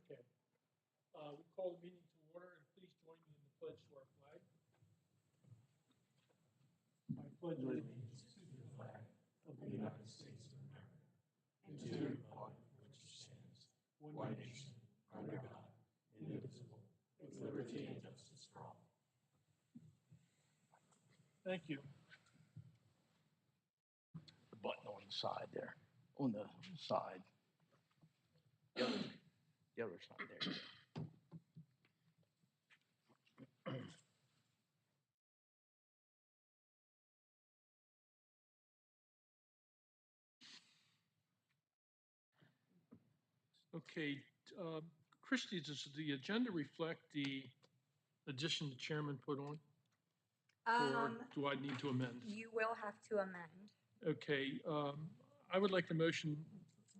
Okay. We call the meeting to order, and please join me in the pledge to our flag. I pledge allegiance to the flag of the United States of America and to the republic for which it stands, one nation, under God, indivisible, with liberty and justice for all. Thank you. The button on the side there, on the side. The other side there. Okay, Christie, does the agenda reflect the addition the chairman put on? Or do I need to amend? You will have to amend. Okay, I would like the motion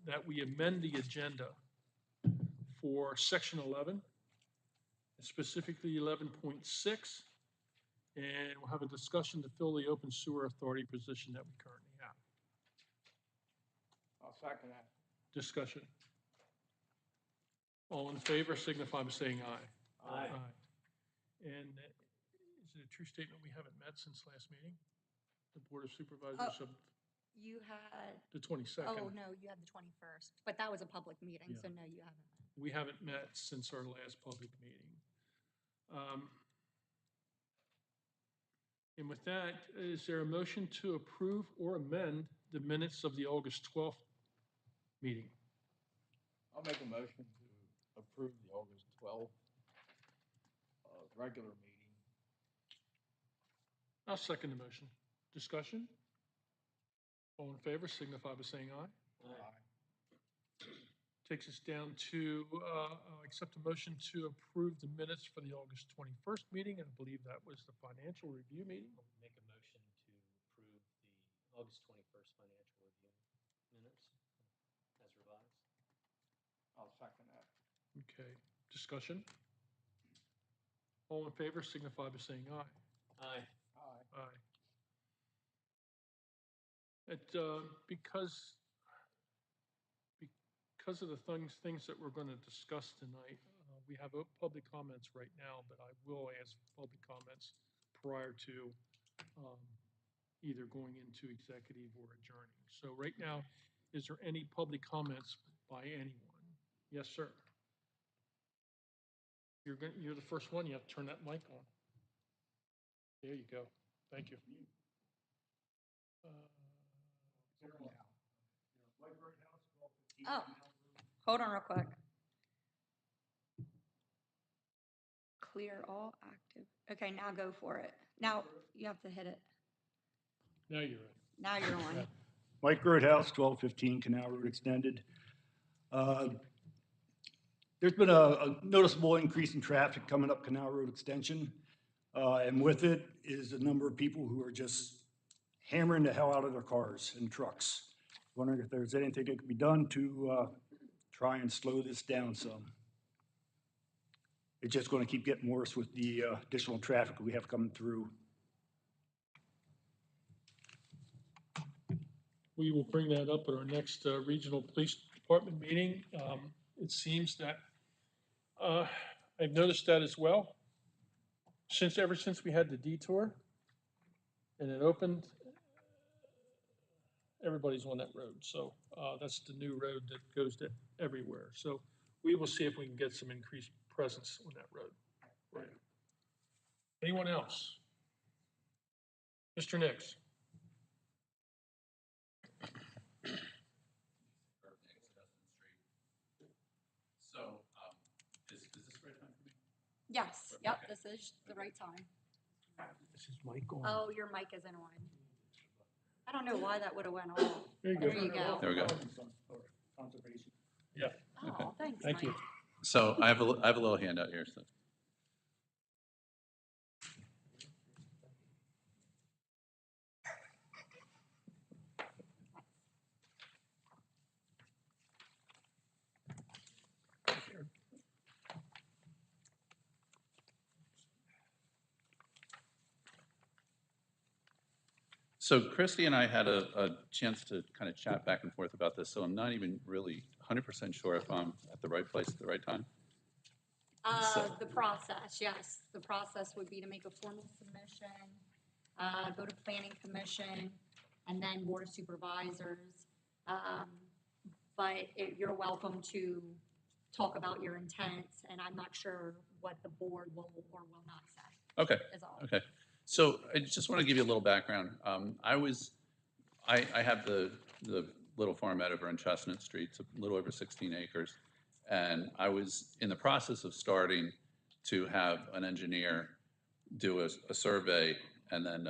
that we amend the agenda for section 11, specifically 11.6, and we'll have a discussion to fill the open sewer authority position that we currently have. I'll second that. Discussion. All in favor signify by saying aye. Aye. And is it a true statement we haven't met since last meeting? The Board of Supervisors of You had, the 22nd. oh, no, you had the 21st, but that was a public meeting, Yeah. so no, you haven't. We haven't met since our last public meeting. And with that, is there a motion to approve or amend the minutes of the August 12th meeting? I'll make a motion to approve the August 12th regular meeting. I'll second the motion. Discussion? All in favor signify by saying aye. Aye. Takes us down to accept a motion to approve the minutes for the August 21st meeting, and I believe that was the financial review meeting. I'll make a motion to approve the August 21st financial review minutes as revised. I'll second that. Okay, discussion? All in favor signify by saying aye. Aye. Aye. Aye. Because of the things that we're going to discuss tonight, we have public comments right now, but I will ask public comments prior to either going into executive or adjourning. So right now, is there any public comments by anyone? Yes, sir. You're the first one. You have to turn that mic on. There you go. Thank you. Oh, hold on real quick. Clear all active. Okay, now go for it. Now you have to hit it. Now you're in. Now you're on. Yeah. Mike Roadhouse, 1215 Canal Road Extended. There's been a noticeable increase in traffic coming up Canal Road Extension. And with it is a number of people who are just hammering the hell out of their cars and trucks. Wondering if there's anything that can be done to try and slow this down some. It's just going to keep getting worse with the additional traffic we have coming through. We will bring that up at our next regional police department meeting. It seems that I've noticed that as well. Ever since we had the detour and it opened, everybody's on that road. So that's the new road that goes to everywhere. So we will see if we can get some increased presence on that road. Right. Anyone else? Mr. Nix. So, is this the right time for me? Yes, yep, this is the right time. This is mic on. Oh, your mic isn't on. I don't know why that would have went off. There you go. There you go. There we go. Conservation. Yeah. Oh, thanks, Thank you. Mike. So I have a little handout here. So. So Christy and I had a chance to kind of chat back and forth about this, so I'm not even really 100% sure if I'm at the right place at the right time. The process, yes. The process would be to make a formal submission, go to planning commission, and then board of supervisors. But you're welcome to talk about your intents, and I'm not sure what the board will or will not say, Okay, is all. okay. So I just want to give you a little background. I have the little farm over on Chestnut Street. It's a little over 16 acres. And I was in the process of starting to have an engineer do a survey and then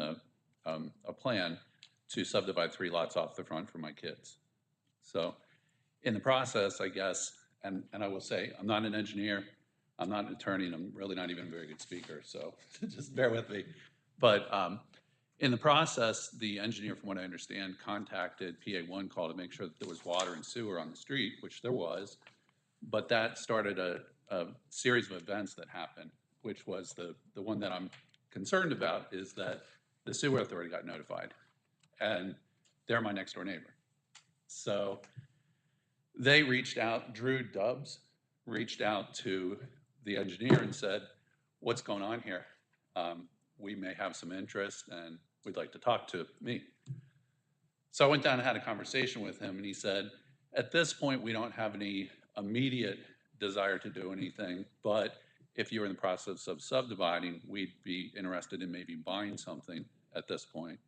a plan to subdivide 3 lots off the front for my kids. So in the process, I guess, and I will say, I'm not an engineer, I'm not an attorney, and I'm really not even a very good speaker, so just bear with me. But in the process, the engineer, from what I understand, contacted PA1 call to make sure that there was water and sewer on the street, which there was. But that started a series of events that happened, which was the one that I'm concerned about is that the sewer authority got notified, and they're my next door neighbor. So they reached out, Drew Dubs reached out to the engineer and said, what's going on here? We may have some interest and we'd like to talk to me. So I went down and had a conversation with him and he said, at this point, we don't have any immediate desire to do anything, but if you're in the process of subdividing, we'd be interested in maybe buying something at this point.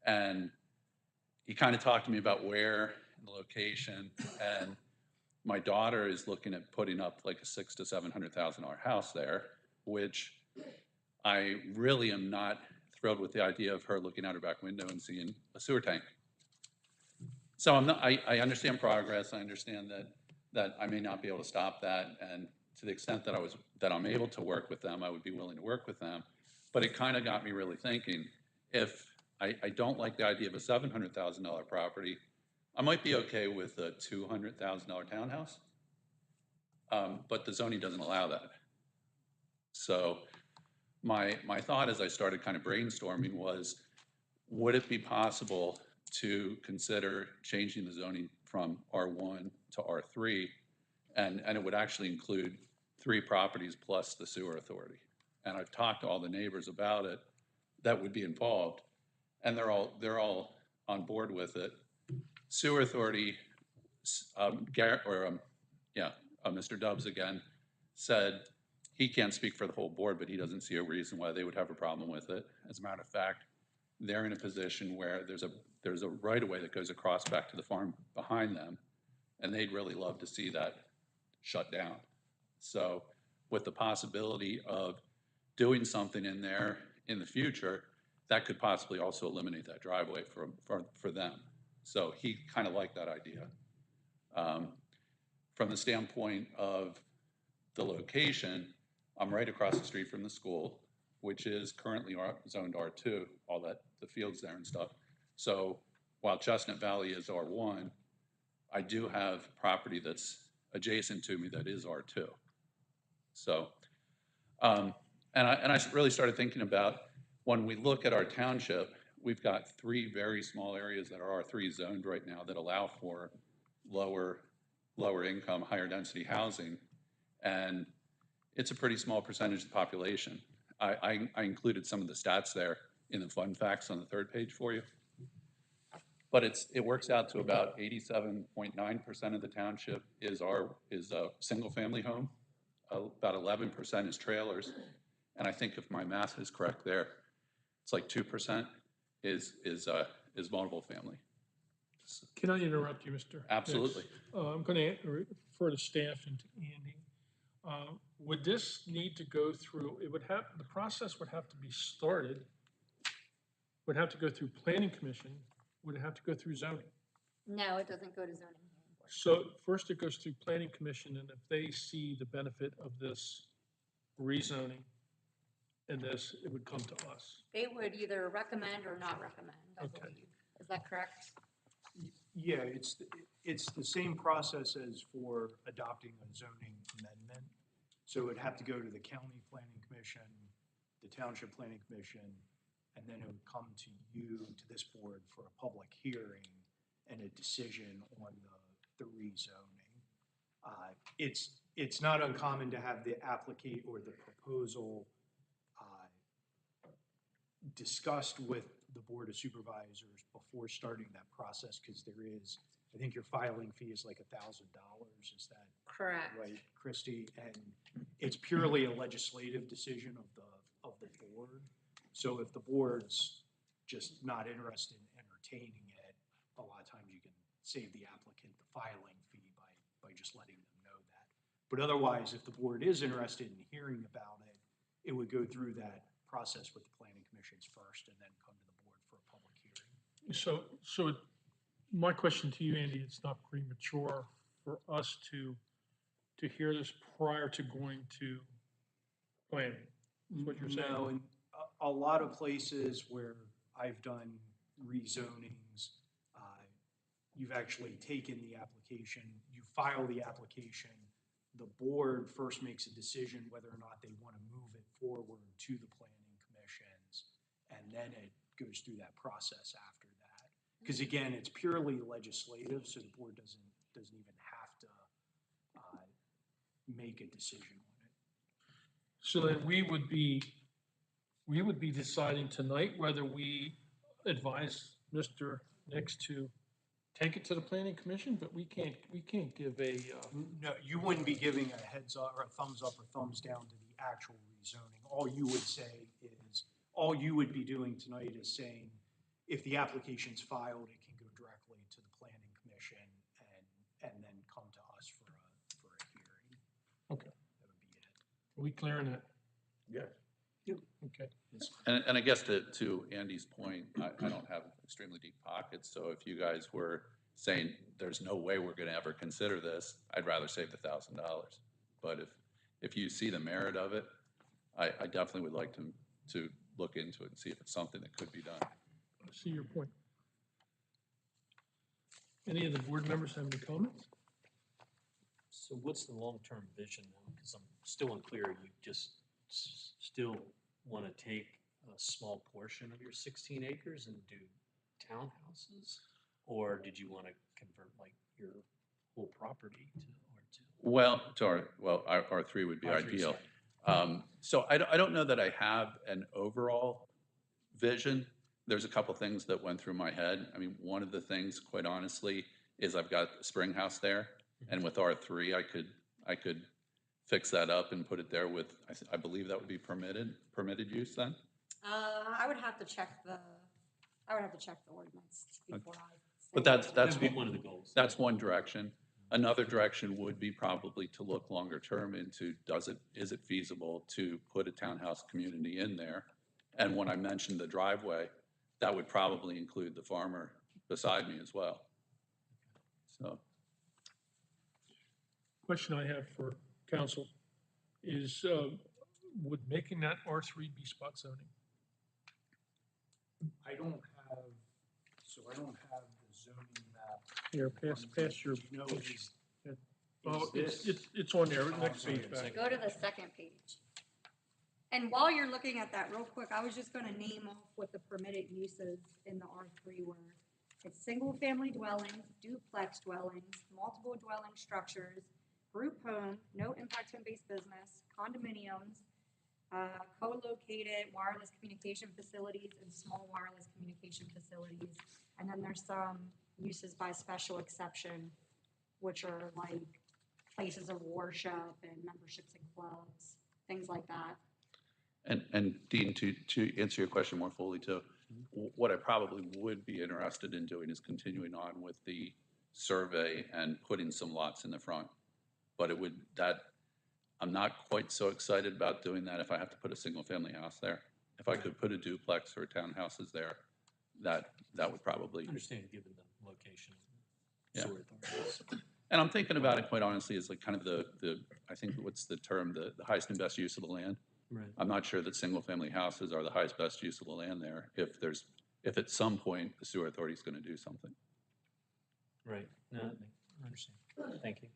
And he kind of talked to me about where, the location, and my daughter is looking at putting up like a $600,000 to $700,000 house there, which I really am not thrilled with the idea of her looking out her back window and seeing a sewer tank. So I understand progress. I understand that I may not be able to stop that, and to the extent that I'm able to work with them, I would be willing to work with them. But it kind of got me really thinking, if I don't like the idea of a $700,000 property, I might be okay with a $200,000 townhouse, but the zoning doesn't allow that. So my thought as I started kind of brainstorming was, would it be possible to consider changing the zoning from R1 to R3? And it would actually include 3 properties plus the sewer authority. And I've talked to all the neighbors about it that would be involved, and they're all on board with it. Sewer authority, Mr. Dubs again, said he can't speak for the whole board, but he doesn't see a reason why they would have a problem with it. As a matter of fact, they're in a position where there's a right-of-way that goes across back to the farm behind them, and they'd really love to see that shut down. So with the possibility of doing something in there in the future, that could possibly also eliminate that driveway for them. So he kind of liked that idea. From the standpoint of the location, I'm right across the street from the school, which is currently zoned R2, all that, the fields there and stuff. So while Chestnut Valley is R1, I do have property that's adjacent to me that is R2. So, and I really started thinking about, when we look at our township, we've got 3 very small areas that are R3 zoned right now that allow for lower income, higher density housing. And it's a pretty small percentage of the population. I included some of the stats there in the fun facts on the 3rd page for you. But it works out to about 87.9% of the township is a single family home. About 11% is trailers. And I think if my math is correct there, it's like 2% is multiple family. Can I interrupt you, Mr.? Absolutely. Yes. I'm going to refer to staff and to Andy. Would this need to go through, the process would have to be started, would have to go through planning commission, would it have to go through zoning? No, it doesn't go to zoning. So first it goes through planning commission, and if they see the benefit of this rezoning and this, it would come to us. They would either recommend or not recommend, I Okay. believe. Is that correct? Yeah, it's the same process as for adopting a zoning amendment. So it'd have to go to the county planning commission, the township planning commission, and then it would come to you, to this board, for a public hearing and a decision on the rezoning. It's not uncommon to have the applicant or the proposal discussed with the Board of Supervisors before starting that process, because there is, I think your filing fee is like $1,000, is that Correct. right, Christie? And it's purely a legislative decision of the board. So if the board's just not interested in entertaining it, a lot of times you can save the applicant the filing fee by just letting them know that. But otherwise, if the board is interested in hearing about it, it would go through that process with the planning commissions first and then come to the board for a public hearing. So my question to you, Andy, it's not premature for us to hear this prior to going to planning, is what you're saying? No, in a lot of places where I've done rezonings, you've actually taken the application, you file the application, the board first makes a decision whether or not they want to move it forward to the planning commissions, and then it goes through that process after that. Because again, it's purely legislative, so the board doesn't even have to make a decision on it. So then we would be deciding tonight whether we advise Mr. Nix to take it to the planning commission, but we can't give a, No, you wouldn't be giving a heads up or a thumbs up or thumbs down to the actual rezoning. All you would say is, all you would be doing tonight is saying, if the application's filed, it can go directly to the planning commission and then come to us for a hearing. okay, That would be it. are we clear on that? Yes. Okay. And I guess to Andy's point, I don't have extremely deep pockets, so if you guys were saying, there's no way we're gonna ever consider this, I'd rather save the $1,000. But if you see the merit of it, I definitely would like to look into it and see if it's something that could be done. I see your point. Any of the board members have any comments? So what's the long-term vision now? Because I'm still unclear. You just still want to take a small portion of your 16 acres and do townhouses? Or did you want to convert like your whole property to R2? Well, R3 would be R3, ideal. sorry. So I don't know that I have an overall vision. There's a couple things that went through my head. I mean, one of the things, quite honestly, is I've got a spring house there, and with R3, I could fix that up and put it there with, I believe that would be permitted use then? I would have to check the ordinance before I. But say that's that. That would be one of the goals. That's one direction. Another direction would be probably to look longer term into, is it feasible to put a townhouse community in there? And when I mentioned the driveway, that would probably include the farmer beside me as well. So, Question I have for council is, would making that R3 be spot zoning? I don't have the zoning map. Here, pass your. Do you know, is Oh, this- it's on there, next page back. Go to the second page. And while you're looking at that real quick, I was just gonna name off what the permitted uses in the R3 were. It's single-family dwellings, duplex dwellings, multiple dwelling structures, group home, no impact home-based business, condominiums, co-located wireless communication facilities and small wireless communication facilities. And then there's some uses by special exception, which are like places of worship and memberships in clubs, things like that. and Dean, to answer your question more fully too, what I probably would be interested in doing is continuing on with the survey and putting some lots in the front. But I'm not quite so excited about doing that if I have to put a single family house there. If I could put a duplex or townhouses there, that would probably. Understand, given the location. Yeah. Sewer authorities. And I'm thinking about it quite honestly as like kind of I think what's the term, the highest and best use of the land. Right. I'm not sure that single family houses are the highest best use of the land there if at some point the sewer authority is going to do something. Right. No, I understand. Thank you.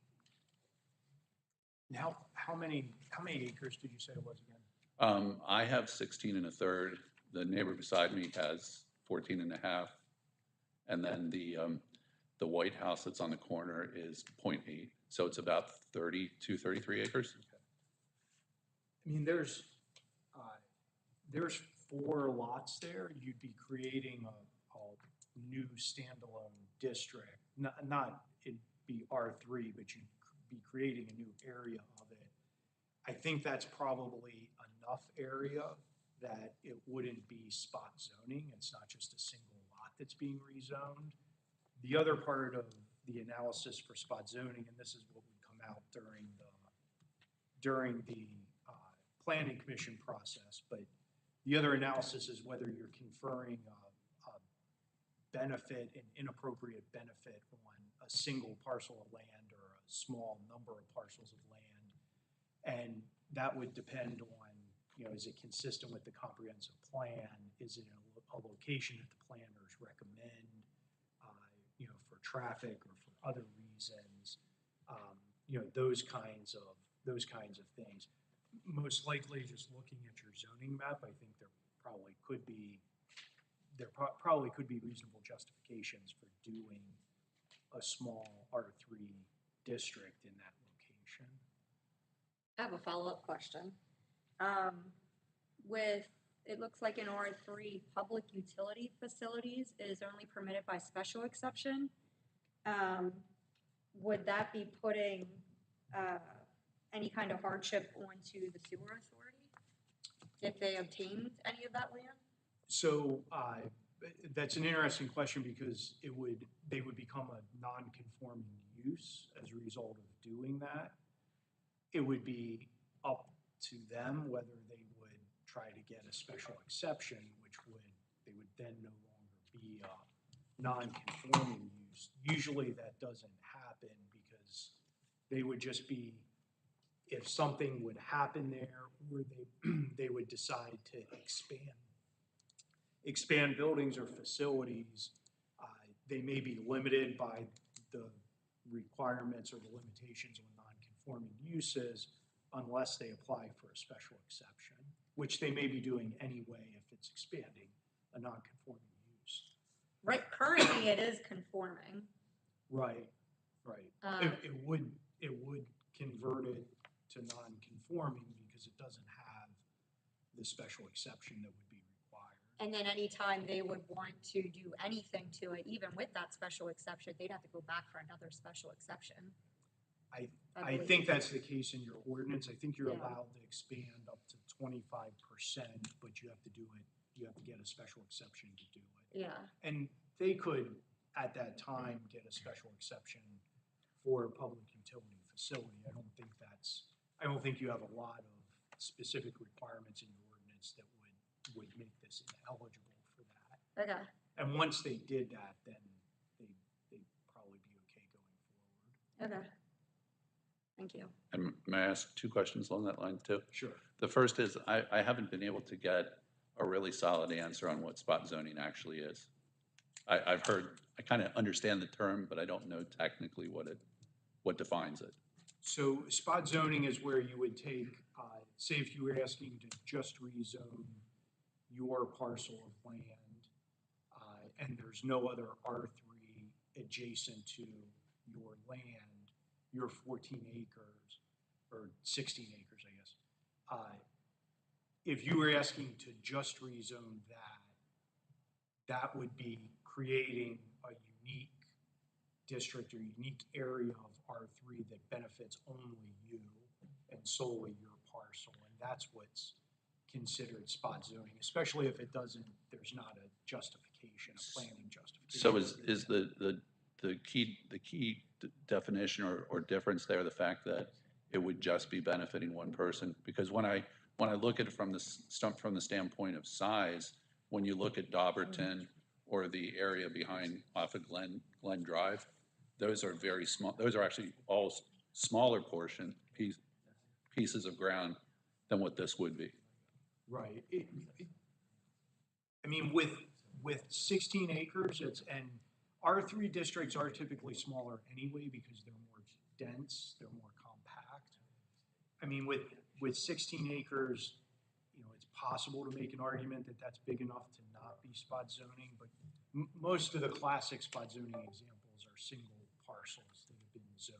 Now, how many acres did you say it was again? I have 16 1/3. The neighbor beside me has 14 1/2. And then the White House that's on the corner is 0.8. So it's about 32, 33 acres. I mean, there's 4 lots there. You'd be creating a new standalone district. Not, it'd be R3, but you'd be creating a new area of it. I think that's probably enough area that it wouldn't be spot zoning. It's not just a single lot that's being rezoned. The other part of the analysis for spot zoning, and this is what would come out during the planning commission process, but the other analysis is whether you're conferring a benefit, an inappropriate benefit on a single parcel of land or a small number of parcels of land. And that would depend on, is it consistent with the comprehensive plan? Is it a location that the planners recommend, for traffic or for other reasons? Those kinds of things. Most likely, just looking at your zoning map, I think there probably could be reasonable justifications for doing a small R3 district in that location. I have a follow-up question. It looks like in R3, public utility facilities is only permitted by special exception. Would that be putting any kind of hardship onto the sewer authority if they obtained any of that land? So that's an interesting question because they would become a non-conforming use as a result of doing that. It would be up to them whether they would try to get a special exception, they would then no longer be a non-conforming use. Usually that doesn't happen because they would just be, if something would happen there, or they would decide to expand buildings or facilities, they may be limited by the requirements or the limitations on non-conforming uses unless they apply for a special exception, which they may be doing anyway if it's expanding a non-conforming use. Right, currently it is conforming. Right. It would convert it to non-conforming because it doesn't have the special exception that would be required. And then anytime they would want to do anything to it, even with that special exception, they'd have to go back for another special exception. I think that's the case in your ordinance. I think you're Yeah. allowed to expand up to 25%, but you have to get a special exception to do it. Yeah. And they could, at that time, get a special exception for a public utility facility. I don't think you have a lot of specific requirements in your ordinance that would make this ineligible for that. Okay. And once they did that, then they'd probably be okay going forward. Okay. Thank you. And may I ask 2 questions along that line too? Sure. The first is, I haven't been able to get a really solid answer on what spot zoning actually is. I've heard, I kind of understand the term, but I don't know technically what defines it. So spot zoning is where you would take, say if you were asking to just rezone your parcel of land, and there's no other R3 adjacent to your land, your 14 acres, or 16 acres, I guess. If you were asking to just rezone that would be creating a unique district or unique area of R3 that benefits only you and solely your parcel. And that's what's considered spot zoning, especially if there's not a justification, a planning justification. So is the key definition or difference there the fact that it would just be benefiting one person? Because when I look at it from the standpoint of size, when you look at Dauberton or the area behind off of Glen Drive, those are very small. Those are actually all smaller pieces of ground than what this would be. Right. I mean, with 16 acres, and R3 districts are typically smaller anyway because they're more dense, they're more compact. I mean, with 16 acres, it's possible to make an argument that that's big enough to not be spot zoning, but most of the classic spot zoning examples are single parcels that have been zoned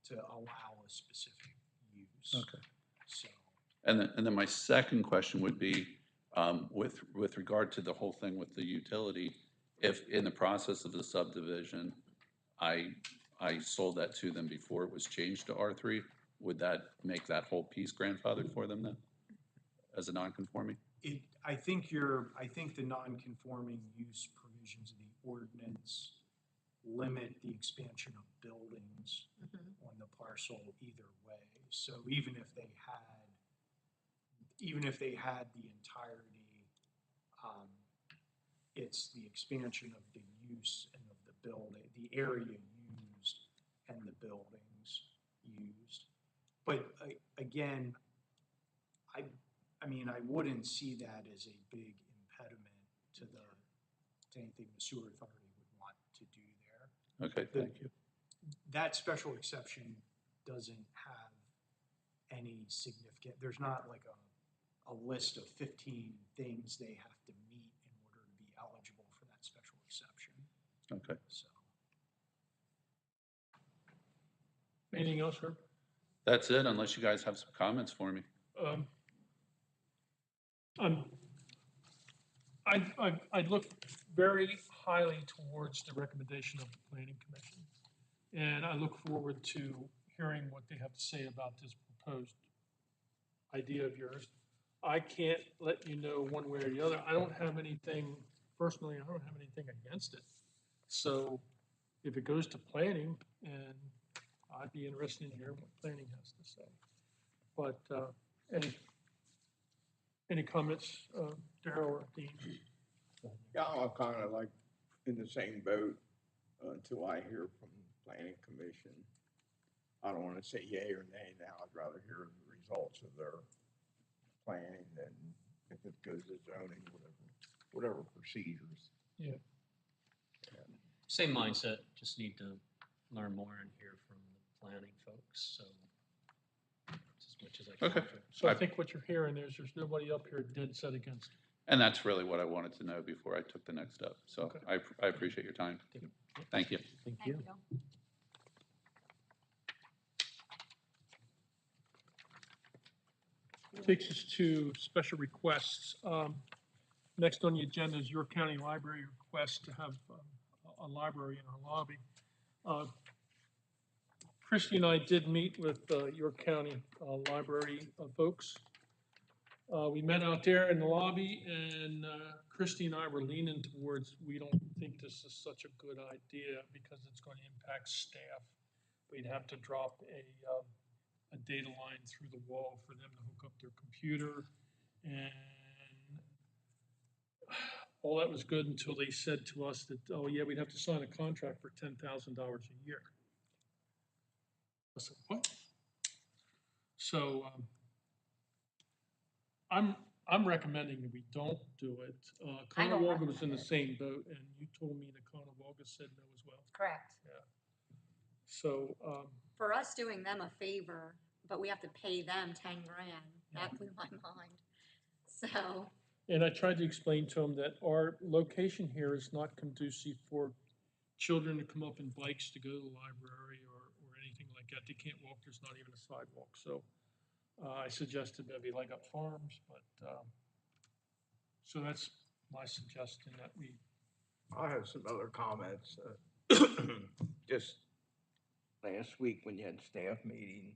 to allow a specific use. Okay. So, And then my second question would be, with regard to the whole thing with the utility, if in the process of the subdivision, I sold that to them before it was changed to R3, would that make that whole piece grandfathered for them then, as a non-conforming? I think the non-conforming use provisions of the ordinance limit the expansion of buildings Mhm. on the parcel either way. So even if they had the entirety, it's the expansion of the use and of the building, the area used and the buildings used. But again, I mean, I wouldn't see that as a big impediment to anything the sewer authority would want to do there. Okay, thank you. That special exception doesn't have any significant, there's not like a list of 15 things they have to meet in order to be eligible for that special exception. Okay. So, Anything else, Herb? That's it, unless you guys have some comments for me. I'd look very highly towards the recommendation of the planning commission. And I look forward to hearing what they have to say about this proposed idea of yours. I can't let you know one way or the other. I don't have anything, personally, I don't have anything against it. So if it goes to planning, and I'd be interested in hearing what planning has to say. But any comments, Darrell or Dean? Yeah, I'm kind of like in the same boat until I hear from the planning commission. I don't want to say yay or nay now. I'd rather hear the results of their planning than if it goes to zoning, whatever procedures. Yeah. Same mindset, just need to learn more and hear from the planning folks, so as much as I can. Okay. So I think what you're hearing is there's nobody up here dead set against it. And that's really what I wanted to know before I took the next step. So Okay. I appreciate your time. Thank you. Thank Thank you. you. Takes us to special requests. Next on the agenda is York County Library request to have a library in our lobby. Christie and I did meet with York County Library folks. We met out there in the lobby, and Christie and I were leaning towards, we don't think this is such a good idea because it's going to impact staff. We'd have to drop a data line through the wall for them to hook up their computer. And all that was good until they said to us that, oh yeah, we'd have to sign a contract for $10,000 a year. I said, what? So I'm recommending that we don't do it. I don't Conowalga was in the recommend it. same boat, and you told me that Conowalga said no as well. Correct. So, For us doing them a favor, but we have to pay them 10 grand, that blew my mind. So, and I tried to explain to them that our location here is not conducive for children to come up in bikes to go to the library or anything like that. They can't walk, there's not even a sidewalk. So I suggested maybe Leg Up Farms, but, so that's my suggestion that we, I have some other comments. Just last week when you had staff meeting,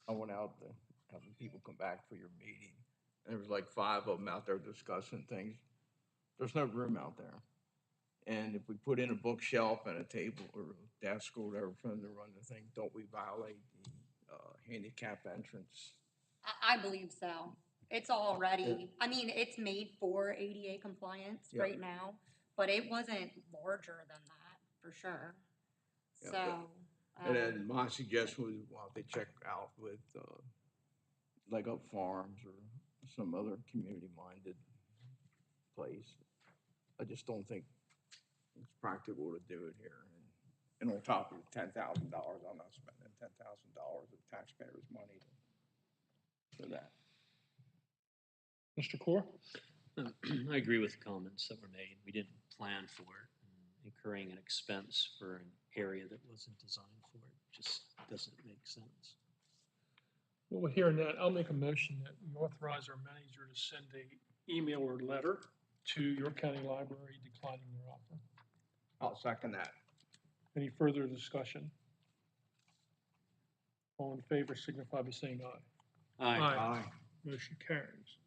I went out to have the people come back for your meeting. And there was like 5 of them out there discussing things. There's no room out there. And if we put in a bookshelf and a table or a desk or whatever for them to run the thing, don't we violate the handicap entrance? I believe so. It's already, I mean, it's made for ADA compliance Yeah. right now, but it wasn't larger than that, for sure. Yeah, So. And then my suggestion was, well, they check out with Leg Up Farms or some other community-minded place. I just don't think it's practical to do it here. And on top of $10,000, I'm not spending $10,000 of taxpayers' money for that. Mr. Core? I agree with the comments that were made. We didn't plan for it. Incurring an expense for an area that wasn't designed for it just doesn't make sense. Well, hearing that, I'll make a motion that we authorize our manager to send a email or letter to York County Library declining their offer. I'll second that. Any further discussion? All in favor signify by saying aye. Aye. Motion carries.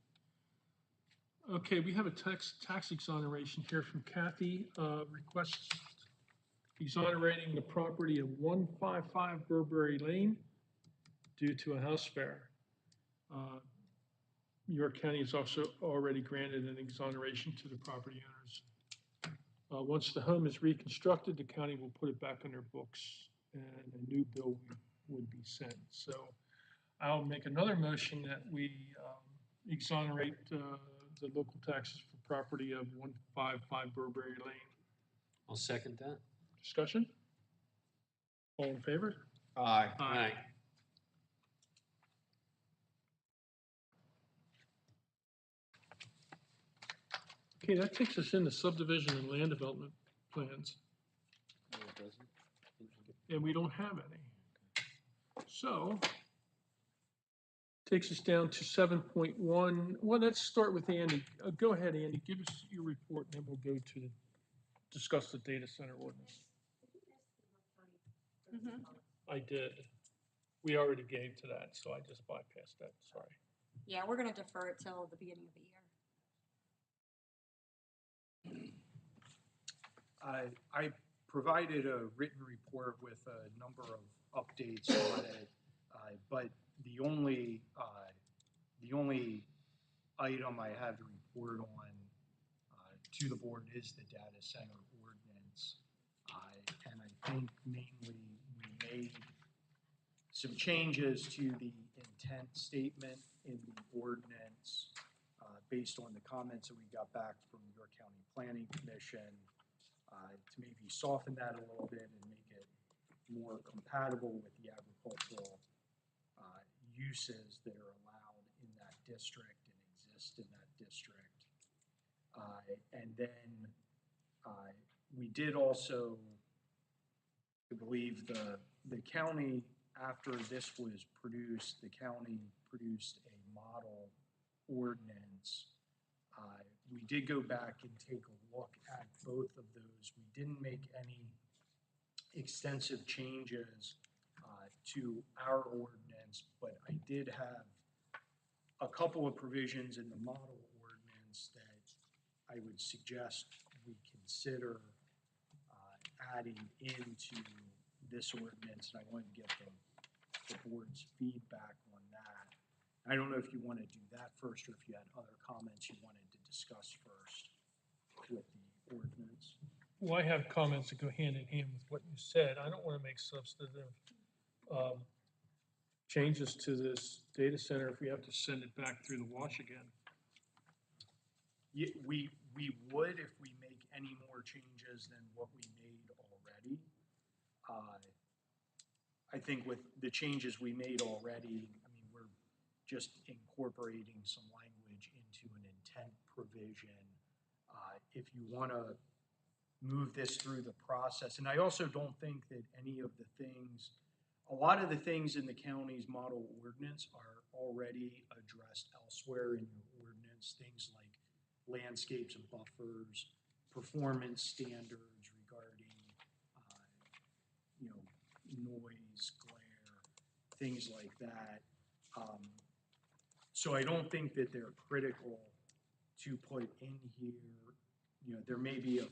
Okay, we have a tax exoneration here from Kathy, requests exonerating the property of 155 Burberry Lane due to a house fair. York County has also already granted an exoneration to the property owners. Once the home is reconstructed, the county will put it back on their books and a new bill would be sent. So I'll make another motion that we exonerate the local taxes for property of 155 Burberry Lane. I'll second that. Discussion? All in favor? Aye. Aye. Okay, that takes us into subdivision and land development plans, and we don't have any. So, takes us down to 7.1. Well, let's start with Andy. Go ahead, Andy, give us your report, and then we'll go to discuss the data center ordinance. I did. We already gave to that, so I just bypassed that, sorry. Yeah, we're gonna defer it till the beginning of the year. I provided a written report with a number of updates on it, but the only item I have to report on to the board is the data center ordinance. And I think mainly we made some changes to the intent statement in the ordinance based on the comments that we got back from the York County Planning Commission to maybe soften that a little bit and make it more compatible with the agricultural uses that are allowed in that district and exist in that district. And then we did also, I believe the county, after this was produced, the county produced a model ordinance. We did go back and take a look at both of those. We didn't make any extensive changes to our ordinance, but I did have a couple of provisions in the model ordinance that I would suggest we consider adding into this ordinance, and I want to get the board's feedback on that. I don't know if you want to do that first or if you had other comments you wanted to discuss first with the ordinance. Well, I have comments that go hand in hand with what you said. I don't want to make substantive changes to this data center if we have to send it back through the wash again. Yeah, we would if we make any more changes than what we made already. I think with the changes we made already, I mean, we're just incorporating some language into an intent provision. If you want to move this through the process, and I also don't think that any of the things, a lot of the things in the county's model ordinance are already addressed elsewhere in your ordinance, things like landscapes and buffers, performance standards regarding, noise, glare, things like that. So I don't think that they're critical to put in here. There may be a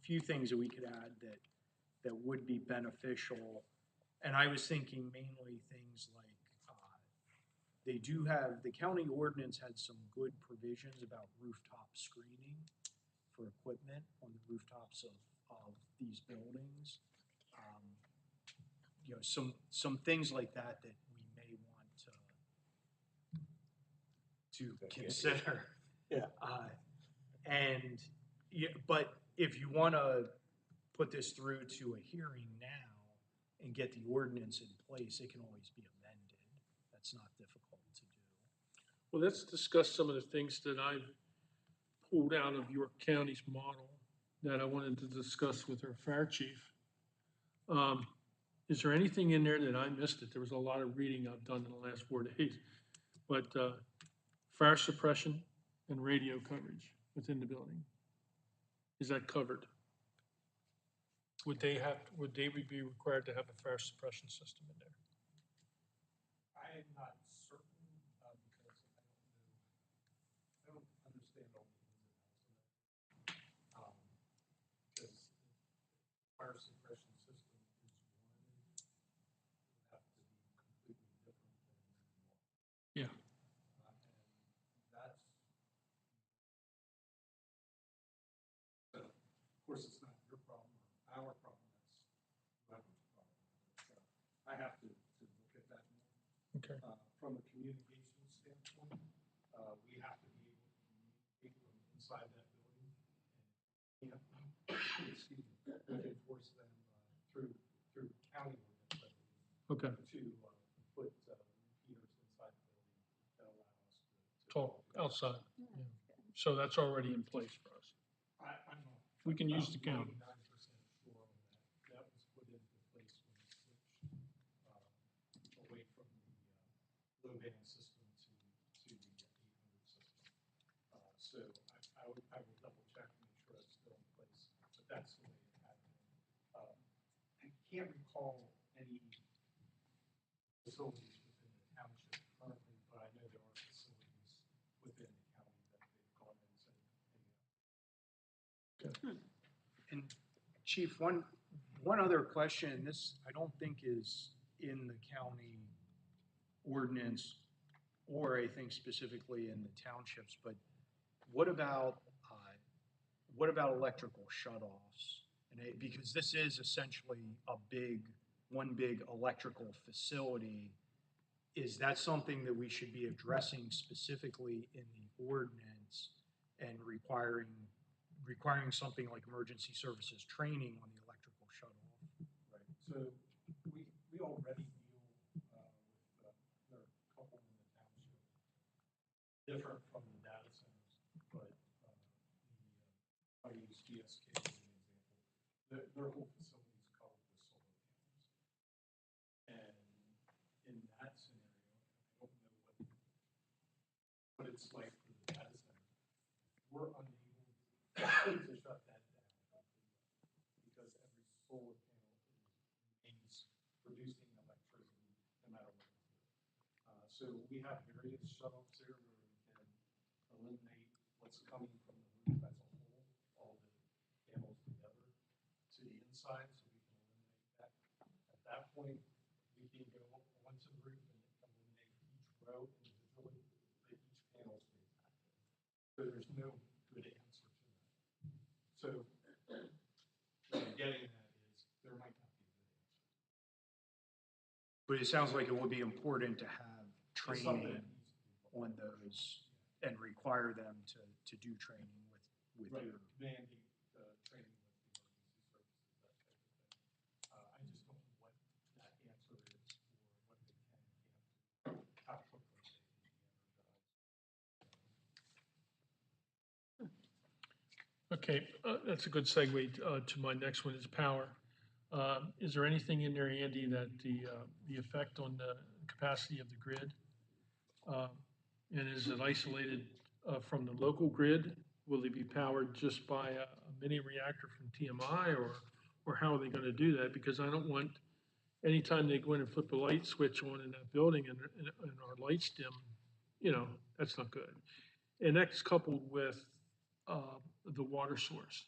few things that we could add that would be beneficial. And I was thinking mainly things like the county ordinance had some good provisions about rooftop screening for equipment on the rooftops of these buildings. Some things like that we may want to consider. Yeah. But if you want to put this through to a hearing now and get the ordinance in place, it can always be amended. That's not difficult to do. Well, let's discuss some of the things that I've pulled out of York County's model that I wanted to discuss with our fire chief. Is there anything in there that I missed it? There was a lot of reading I've done in the last 4 days. But fire suppression and radio coverage within the building, is that covered? Would they be required to have a fire suppression system in there? I am not certain, because I don't understand all the ins and outs of that. Because fire suppression system is one, would have to be completely different than one. Yeah. And that's, of course, it's not your problem or our problem, that's whoever's problem. But, I have to look at that more. Okay. From a communication standpoint, we have to be able to communicate from inside that building. And, excuse me, we enforce them through county ordinance, I believe, Okay. to put repeaters inside the building that allow us to. Talk outside. Yeah. So that's already in place for us. I'm not. We can use the county. 99% sure on that. That was put into place when we switched away from the low band system to the 800 system. So I will double check and make sure it's still in place, but that's the way it had been. I can't recall any facilities within the township currently, but I know there are facilities within the county that they've gone in and said, And Chief, one other question, this I don't think is in the county ordinance, or I think specifically in the townships, but what about, electrical shutoffs? Because this is essentially one big electrical facility. Is that something that we should be addressing specifically in the ordinance and requiring something like emergency services training on the electrical shutoff? right. So we already deal with, there are a couple in the township, different from the data centers, but I use DSK as an example. Their whole facility is covered with solar panels. And in that scenario, I don't know what it's like for the data center. We're unable to shut that down because every solar panel remains producing electricity no matter what you do. So we have various shutoffs there where we can eliminate what's coming from the roof as a whole, all the panels together to the inside, so we can eliminate that. At that point, we can go onto the roof and eliminate each row individually, but each panel stays active. So there's no good answer to that. So what I'm getting at is there might not be a good answer. But it sounds like it would be important to have It's something training that needs to be looked on at. those and require them to do training with Right, your. mandate training with the emergency services, that type of thing. I just don't know what that answer is or what they can and can't do, how quickly they can be energized. Okay, that's a good segue to my next one is power. Is there anything in there, Andy, that the effect on the capacity of the grid? And is it isolated from the local grid? Will they be powered just by a mini reactor from TMI, or how are they gonna do that? Because I don't want, anytime they go in and flip a light switch on in that building and our lights dim, that's not good. And that's coupled with the water source.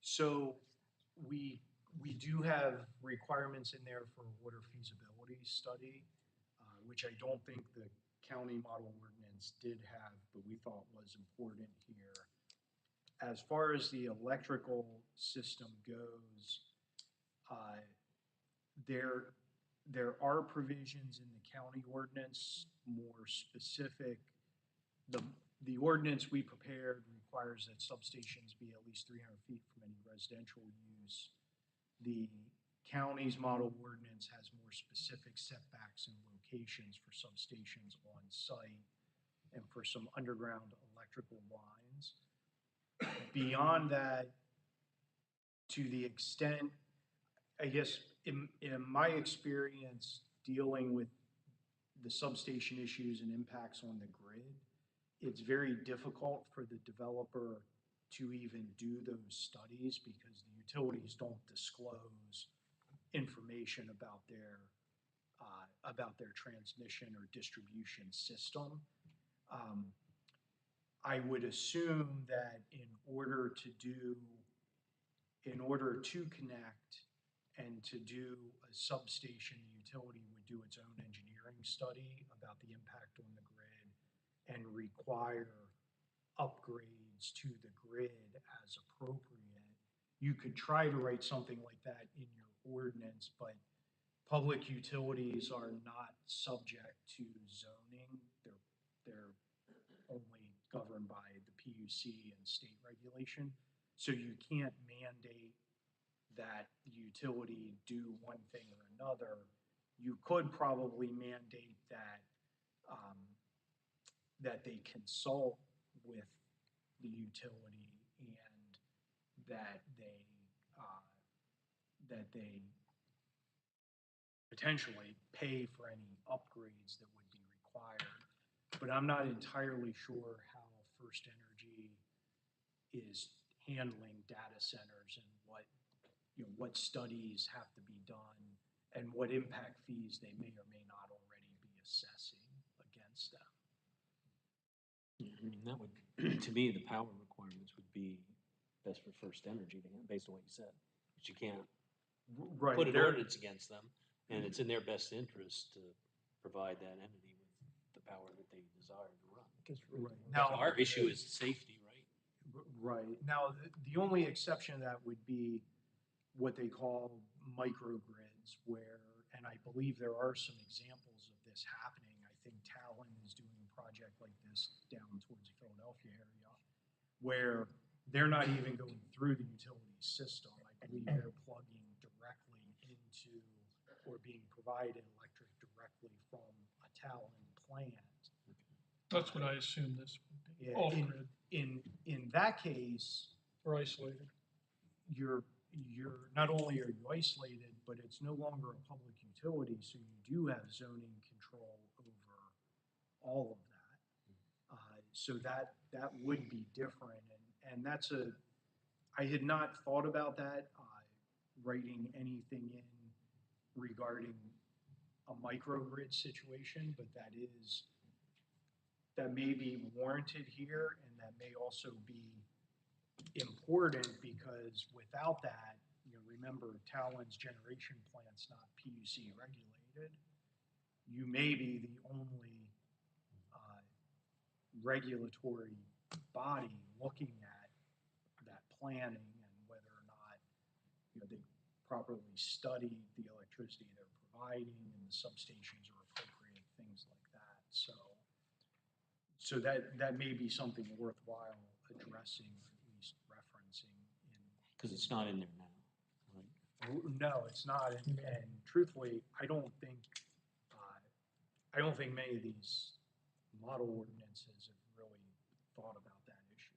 So we do have requirements in there for a water feasibility study, which I don't think the county model ordinance did have, but we thought was important here. As far as the electrical system goes, there are provisions in the county ordinance more specific. The ordinance we prepared requires that substations be at least 300 feet from any residential use. The county's model ordinance has more specific setbacks and locations for substations on site and for some underground electrical lines. Beyond that, to the extent, I guess in my experience dealing with the substation issues and impacts on the grid, it's very difficult for the developer to even do those studies because the utilities don't disclose information about their transmission or distribution system. I would assume that in order to connect and to do a substation, the utility would do its own engineering study about the impact on the grid and require upgrades to the grid as appropriate. You could try to write something like that in your ordinance, but public utilities are not subject to zoning. They're only governed by the PUC and state regulation. So you can't mandate that utility do one thing or another. You could probably mandate that they consult with the utility and that they potentially pay for any upgrades that would be required. But I'm not entirely sure how First Energy is handling data centers and what studies have to be done and what impact fees they may or may not already be assessing against them. I mean, that would, to me, the power requirements would be best for First Energy, based on what you said. But you can't Right. put an ordinance against them, and it's in their best interest to provide that entity with the power that they desire to run. Right. Now, Now, our issue is safety, right? right. Now, the only exception to that would be what they call microgrids where, and I believe there are some examples of this happening. I think Talon is doing a project like this down towards the Philadelphia area where they're not even going through the utility system. I believe they're plugging directly into or being provided electric directly from a Talon plant. That's what I assume this would be, Yeah, off-grid in that case, or isolated. you're not only are you isolated, but it's no longer a public utility, so you do have zoning control over all of that. So that would be different, and I had not thought about that, writing anything in regarding a microgrid situation, but that may be warranted here, and that may also be important because without that, remember Talon's generation plant's not PUC regulated. You may be the only regulatory body looking at that planning and whether or not they properly studied the electricity they're providing and the substations are appropriate, things like that. So that may be something worthwhile addressing or at least referencing in. Because it's not in there now, right? No, it's not, and truthfully, I don't think many of these model ordinances have really thought about that issue.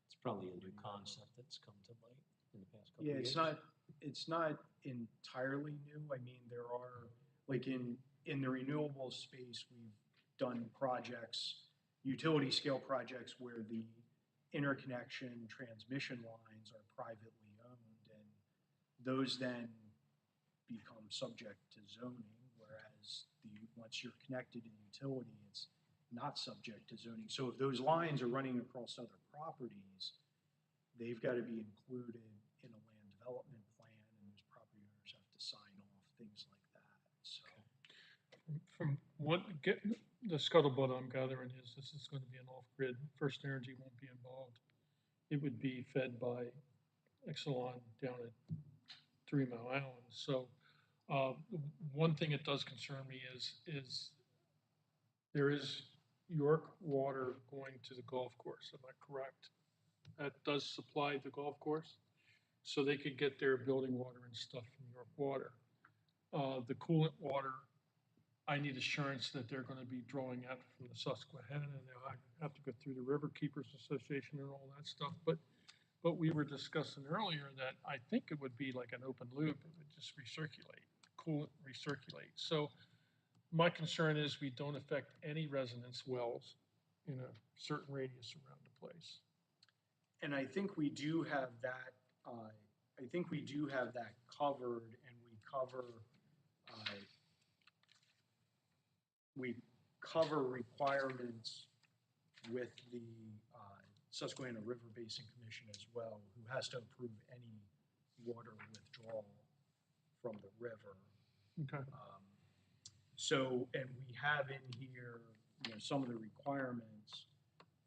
It's probably a new concept that's come to light in the past couple of Yeah, years. it's not entirely new. I mean, there are, like in the renewable space, we've done projects, utility scale projects where the interconnection transmission lines are privately owned, and those then become subject to zoning, whereas once you're connected to the utility, it's not subject to zoning. So if those lines are running across other properties, they've got to be included in a land development plan, and those property owners have to sign off, things like that. So, From what the scuttlebutt I'm gathering is this is going to be an off-grid. First Energy won't be involved. It would be fed by Exelon down at 3 Mile Island. So one thing that does concern me is there is York water going to the golf course. Am I correct? That does supply the golf course, so they could get their building water and stuff from York Water. The coolant water, I need assurance that they're gonna be drawing out from the Susquehanna, and they'll have to go through the River Keepers Association and all that stuff. But But we were discussing earlier that I think it would be like an open loop, it would just recirculate, coolant recirculate. So my concern is we don't affect any residence wells in a certain radius around the place. And I think we do have that, covered, and we cover requirements with the Susquehanna River Basin Commission as well, who has to approve any water withdrawal from the river. Okay. So, and we have in here, some of the requirements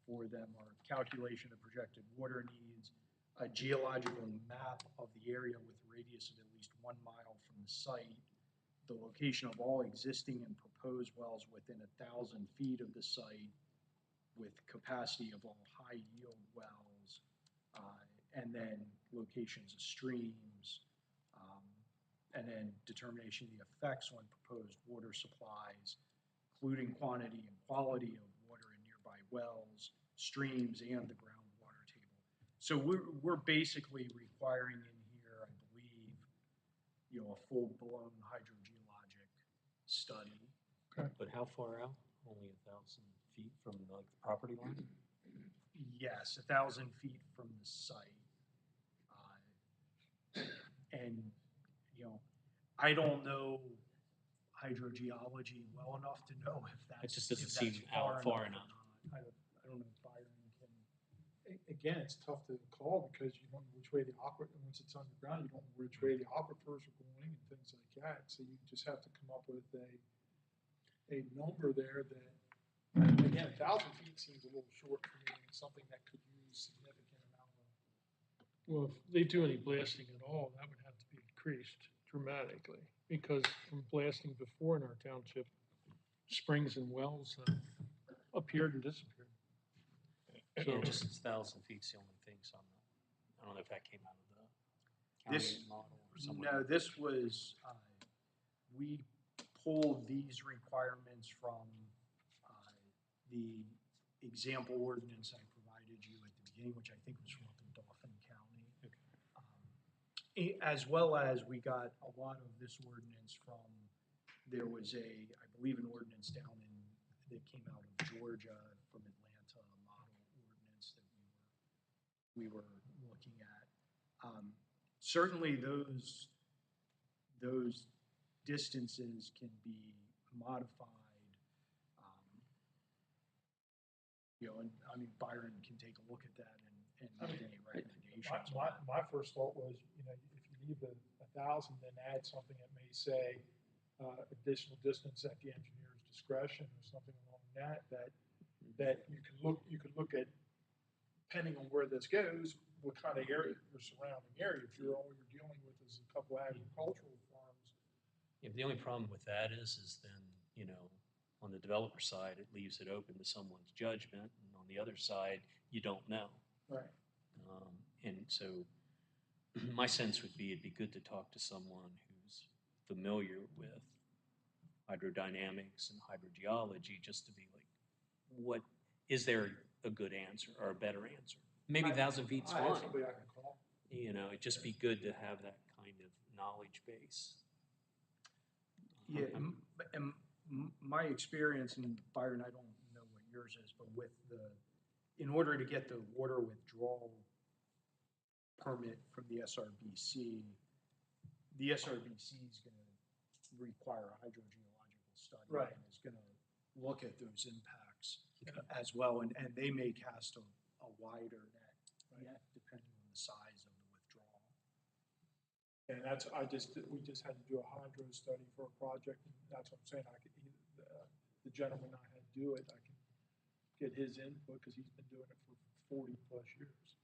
for them are calculation of projected water needs, a geological map of the area with a radius of at least 1 mile from the site, the location of all existing and proposed wells within 1,000 feet of the site, with capacity of all high yield wells, and then locations of streams, and then determination of the effects on proposed water supplies, including quantity and quality of water in nearby wells, streams, and the groundwater table. So we're basically requiring in here, I believe, a full-blown hydrogeologic study. But how far out? Only 1,000 feet from like the property line? Yes, 1,000 feet from the site. And, I don't know hydrogeology well enough to know if It that's, just doesn't if that's seem out far or enough. not. I don't know if Byron can. Again, it's tough to call because you don't know which way the once it's underground, you don't know which way the aquifers are going and things like that. So you just have to come up with a number there that, again, 1,000 feet seems a little short for me, and something that could use significant amount of. Well, if they do any blasting at all, that would have to be increased dramatically, because from blasting before in our township, springs and wells appeared and disappeared. Yeah, just 1,000 feet's the only thing, so I don't know if that came out of the This, county model or somewhere. no, this was, we pulled these requirements from the example ordinance I provided you at the beginning, which I think was from up in Dauphin County. As well as we got a lot of this ordinance from, there was I believe an ordinance down that came out of Georgia from Atlanta, a model ordinance that we were looking at. Certainly those distances can be modified. And I mean, Byron can take a look at that and make any recommendations. My first thought was, if you leave the 1,000, then add something that may say additional distance at the engineer's discretion or something along that you could look at, depending on where this goes, what kind of area, your surrounding area. If all you're dealing with is a couple agricultural farms. Yeah, the only problem with that is then, on the developer side, it leaves it open to someone's judgment, and on the other side, you don't know. Right. And so my sense would be it'd be good to talk to someone who's familiar with hydrodynamics and hydrogeology, just to be like, is there a good answer or a better answer? Maybe 1,000 feet's I have fine. somebody I can call. It'd just be good to have that kind of knowledge base. Yeah, and my experience, and Byron, I don't know what yours is, but in order to get the water withdrawal permit from the SRBC is going to require a hydrogeological study. Right. And is going to look at those impacts as well, and they may cast a wider net, depending on the size of the withdrawal. And we just had to do a hydro study for a project, and that's what I'm saying, the gentleman I had do it, I can get his input, because he's been doing it for 40 plus years.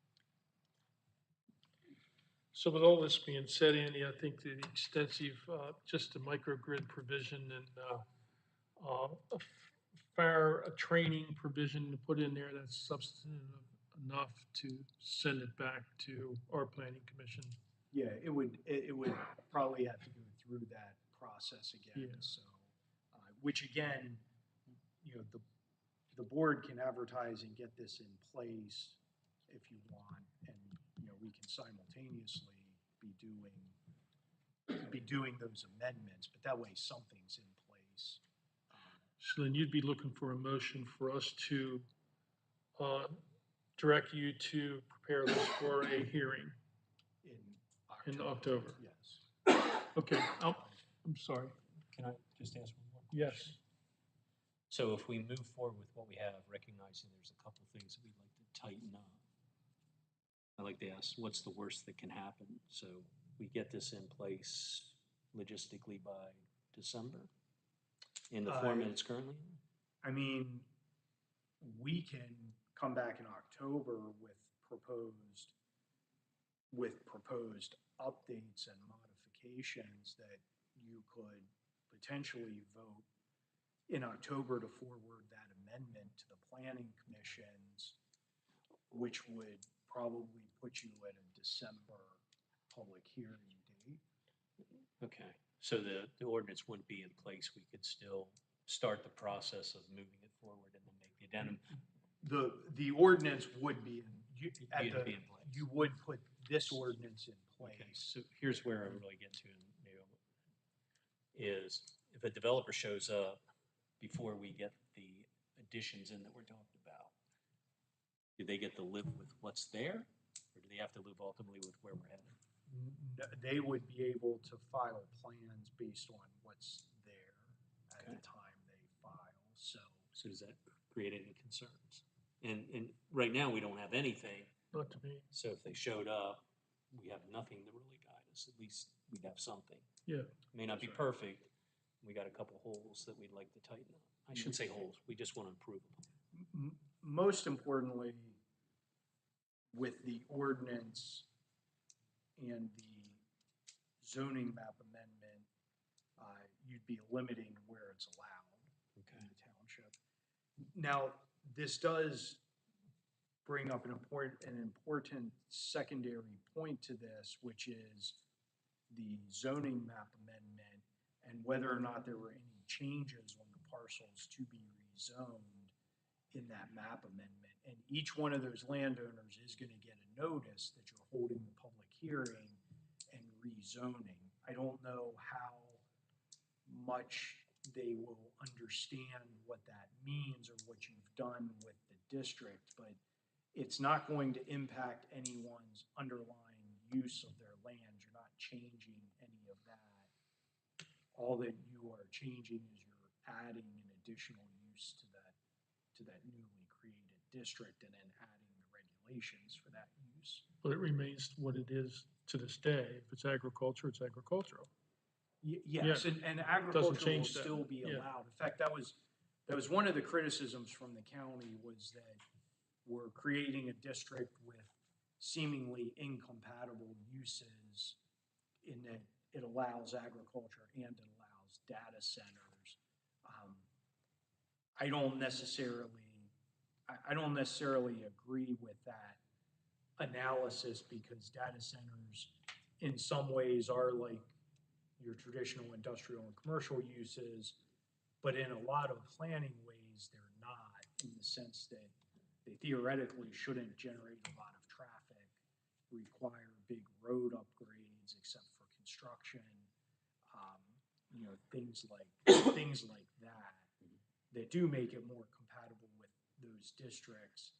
So with all this being said, Andy, I think the extensive, just the microgrid provision and a training provision to put in there that's substantive enough to send it back to our planning commission. Yeah, it would probably have to go through that process again. Yeah. So, which again, the board can advertise and get this in place if you want, and we can simultaneously be doing those amendments, but that way something's in place. So then you'd be looking for a motion for us to direct you to prepare this for a hearing in October. Yes. Okay, I'm sorry. Can I just ask one more? Yes. So if we move forward with what we have, recognizing there's a couple things that we'd like to tighten up, I'd like to ask, what's the worst that can happen? So we get this in place logistically by December in the format it's currently in? I mean, we can come back in October with proposed updates and modifications that you could potentially vote in October to forward that amendment to the planning commissions, which would probably put you at a December public hearing date. Okay, so the ordinance wouldn't be in place. We could still start the process of moving it forward and then make the addendum. The ordinance would be It'd be in place. you would put this ordinance in Okay, place. so here's where I really get to, Neil, is if a developer shows up before we get the additions in that we're talking about, do they get to live with what's there, or do they have to live ultimately with where we're headed? They would be able to file plans based on what's there at the time they file, so. So does that create any concerns? And right now, we don't have anything, Not to me. so if they showed up, we have nothing to really guide us. At least we'd have something. Yeah. May not be perfect. We got a couple holes that we'd like to tighten up. I shouldn't say holes, we just want to improve them. Most importantly, with the ordinance and the zoning map amendment, you'd be limiting where it's allowed in the township. Now, this does bring up an important secondary point to this, which is the zoning map amendment and whether or not there were any changes on the parcels to be rezoned in that map amendment. And each one of those landowners is going to get a notice that you're holding the public hearing and rezoning. I don't know how much they will understand what that means or what you've done with the district, but it's not going to impact anyone's underlying use of their land. You're not changing any of that. All that you are changing is you're adding an additional use to that newly created district and then adding the regulations for that use. But it remains what it is to this day. If it's agriculture, it's agricultural. Yes, and agriculture will change that. still be Yeah. allowed. In fact, that was one of the criticisms from the county, was that we're creating a district with seemingly incompatible uses in that it allows agriculture and it allows data centers. I don't necessarily agree with that analysis, because data centers in some ways are like your traditional industrial and commercial uses, but in a lot of planning ways, they're not, in the sense that they theoretically shouldn't generate a lot of traffic, require big road upgrades except for construction, things like that do make it more compatible with those districts.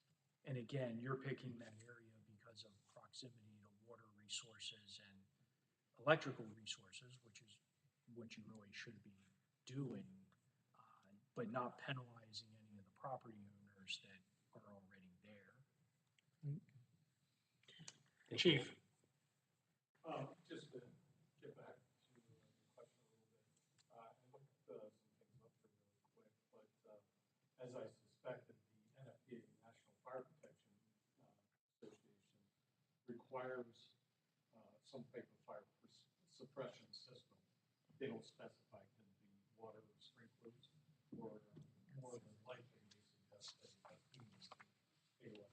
And again, you're picking that area because of proximity to water resources and electrical resources, which is what you really should be doing, but not penalizing any of the property owners that are already there. Chief. Just to get back to your question a little bit, I looked some things up for you really quick, but as I suspected, the NFPA, National Fire Protection Association, requires some type of fire suppression system. They don't specify, can it be water sprinklers, or more than likely they suggest that it has to be AOI.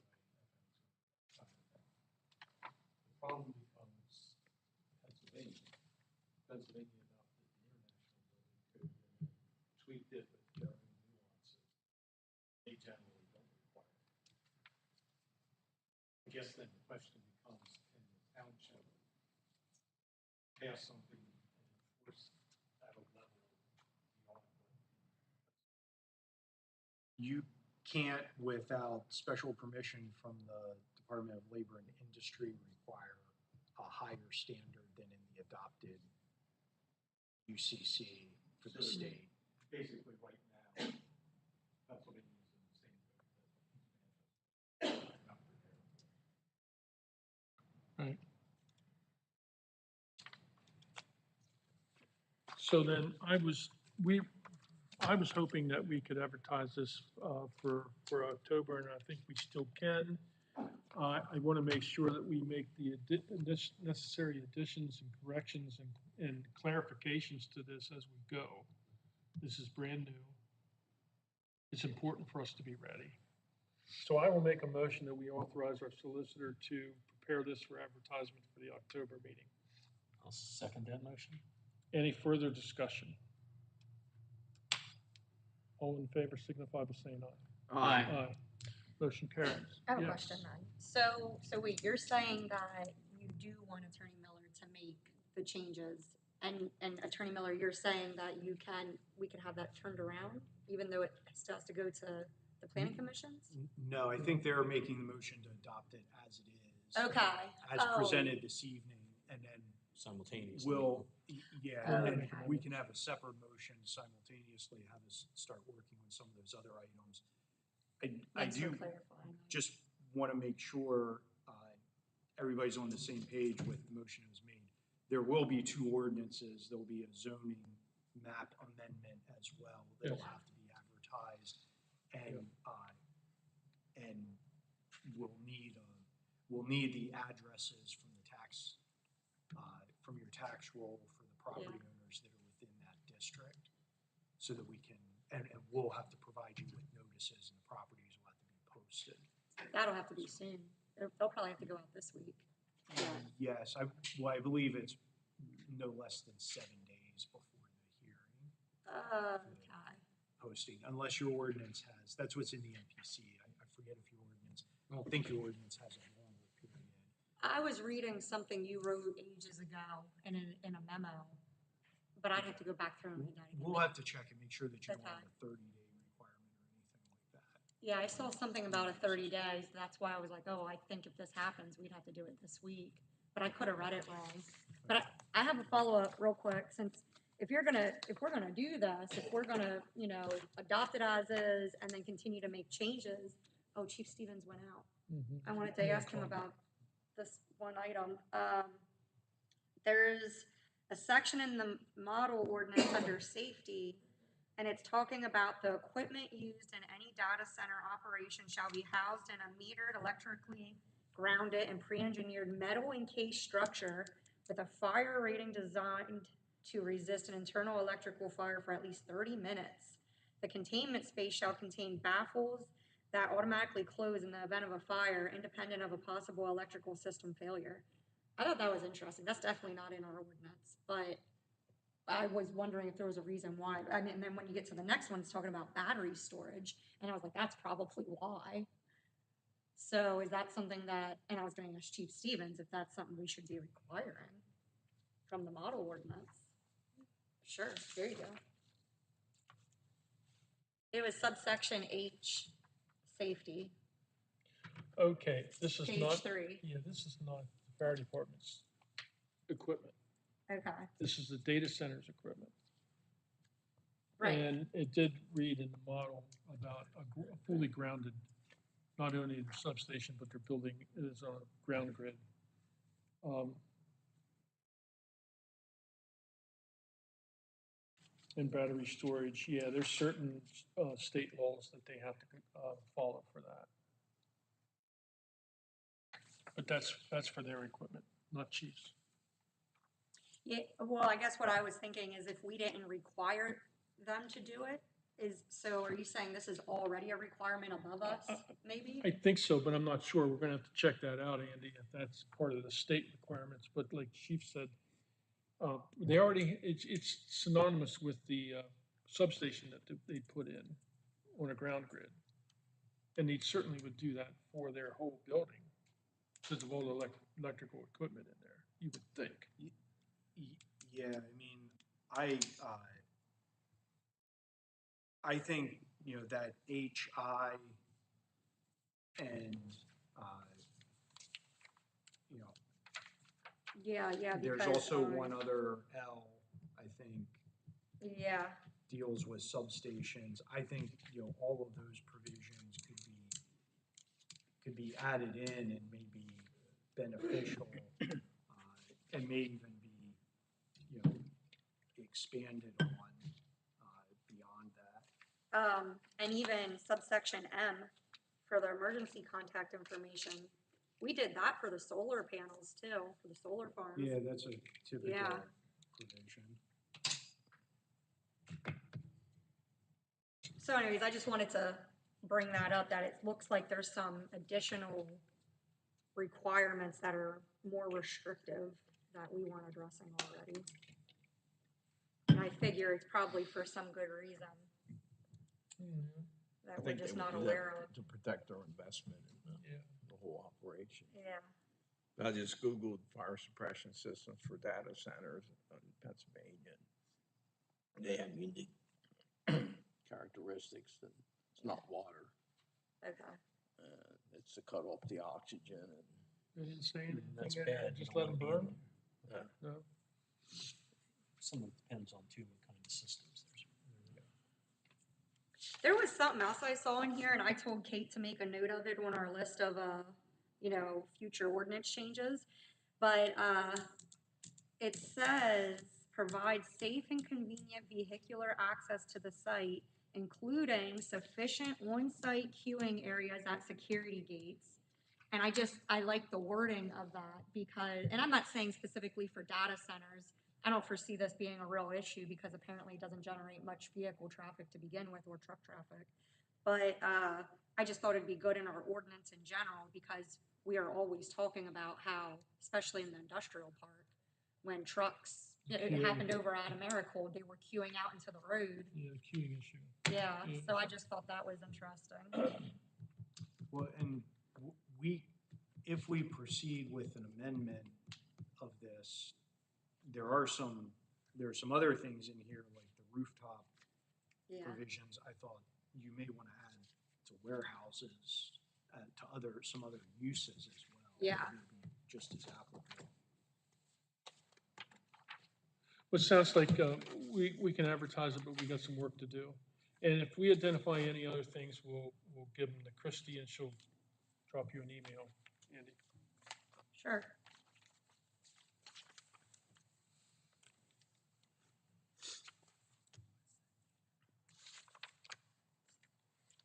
The problem becomes Pennsylvania. Pennsylvania adopted the international building code and tweaked it with their own nuances. They generally don't require it. I guess then the question becomes, can pass something and enforce at a level beyond what. You can't, without special permission from the Department of Labor and Industry, require a higher standard than in the adopted UCC for the state. Basically, right now, that's what it is in the same way. Not prepared. Right. So then I was hoping that we could advertise this for October, and I think we still can. I want to make sure that we make the necessary additions and corrections and clarifications to this as we go. This is brand new. It's important for us to be ready. So I will make a motion that we authorize our solicitor to prepare this for advertisement for the October meeting. I'll second that motion. Any further discussion? All in favor signify by saying aye. Aye. Motion carries. I have a Yes. question then. So wait, you're saying that you do want Attorney Miller to make the changes, and Attorney Miller, you're saying that we can have that turned around, even though it still has to go to the planning commissions? No, I think they're making the motion to adopt it as it is. Okay. As presented this evening, and then Simultaneously. and Okay. we can have a separate motion simultaneously, have us start working on some of those other items. I Thanks for do clarifying. just want to make sure everybody's on the same page with the motion that was made. There will be two ordinances. There'll be a zoning map amendment as well that'll Yes. have to be advertised, and we'll need the addresses from the tax from your tax roll for the property owners that are within that district, so that we can, and we'll have to provide you with notices, and the properties will have to be posted. That'll have to be soon. They'll probably have to go out this week. Yes, I believe it's no less than 7 days before the hearing Okay. posting, unless your ordinance has, that's what's in the MPC. I forget if your ordinance, I don't think your ordinance has a longer period. I was reading something you wrote ages ago in a memo, but I'd have to go back through and read that again. We'll have to check and make sure that you don't have Okay. a 30-day requirement or anything like that. Yeah, I saw something about a 30 days. That's why I was like, oh, I think if this happens, we'd have to do it this week. But I could have read it wrong. But I have a follow-up real quick, since if we're gonna do this, if we're gonna, adopt it as is and then continue to make changes. Oh, Chief Stevens went out. I wanted to ask him about this one item. There's a section in the model ordinance under safety, and it's talking about the equipment used in any data center operation shall be housed in a metered, electrically grounded, and pre-engineered metal encased structure with a fire rating designed to resist an internal electrical fire for at least 30 minutes. The containment space shall contain baffles that automatically close in the event of a fire, independent of a possible electrical system failure. I thought that was interesting. That's definitely not in our ordinance, but I was wondering if there was a reason why. I mean, and then when you get to the next one, it's talking about battery storage, and I was like, that's probably why. So is that something that, and I was going to ask Chief Stevens if that's something we should be requiring from the model ordinance. Sure, there you go. It was subsection H, safety, Okay, this is page not, 3. yeah, this is not the fire department's equipment. Okay, This is the data center's equipment. right. And it did read in the model about a fully grounded, not only the substation, but their building is on a ground grid. And battery storage, yeah, there's certain state laws that they have to follow for that. But that's for their equipment, not Chief's. Yeah, well, I guess what I was thinking is if we didn't require them to do it, so are you saying this is already a requirement above us, maybe? I think so, but I'm not sure. We're gonna have to check that out, Andy, if that's part of the state requirements. But like Chief said, they already, it's synonymous with the substation that they put in on a ground grid. And they certainly would do that for their whole building because of all the electrical equipment in there, you would think. Yeah, I mean, I think, you know, that HI and, uh, you know, Yeah, there's because, also one other L, I think, yeah, deals with substations. I think, you know, all of those provisions could be added in and may be beneficial, and may even be, you know, expanded on, beyond that. and even subsection M for the emergency contact information. We did that for the solar panels too, for the solar farms. Yeah, that's a typical Yeah. provision. So anyways, I just wanted to bring that up, that it looks like there's some additional requirements that are more restrictive that we weren't addressing already. And I figure it's probably for some good reason that we're just not aware of. To protect our investment in Yeah. the whole operation. Yeah, I just Googled fire suppression systems for data centers in Pennsylvania. They have unique characteristics that it's not water. okay. It's to cut off the oxygen and. They didn't say anything, That's in there, bad. You just don't let them wanna be in burn? there. No? Some of it depends on too what kind of systems there's. There was something else I saw in here, and I told Kate to make a note of it on our list of, future ordinance changes. But, it says, provide safe and convenient vehicular access to the site, including sufficient on-site queuing areas at security gates. And I like the wording of that because, and I'm not saying specifically for data centers. I don't foresee this being a real issue because apparently it doesn't generate much vehicle traffic to begin with or truck traffic. But, I just thought it'd be good in our ordinance in general because we are always talking about how, especially in the industrial park, when trucks, it happened over at Americold, they were queuing out into the road. Yeah, the queuing issue. Yeah, Yeah. so I just thought that was interesting. Well, and if we proceed with an amendment of this, there are some other things in here, like the rooftop Yeah, provisions, I thought you may want to add to warehouses, to some other uses as well. Yeah. That may be just as applicable. Well, it sounds like we can advertise it, but we got some work to do. And if we identify any other things, we'll give them to Christie and she'll drop you an email, Andy. sure.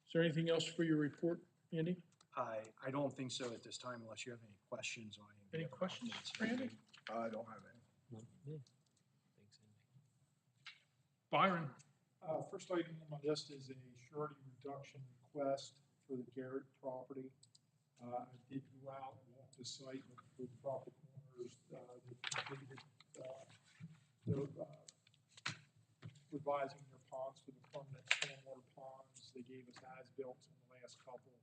Is there anything else for your report, Andy? I don't think so at this time unless you have any questions on Any other questions updates. for Andy? I don't have any. Thanks, Andy. Byron? First item on my list is a surety reduction request for the Garrett property. I did go out and walk the site, look for the property corners, they completed, revising their ponds to the permanent stormwater ponds. They gave us as-built on the last couple.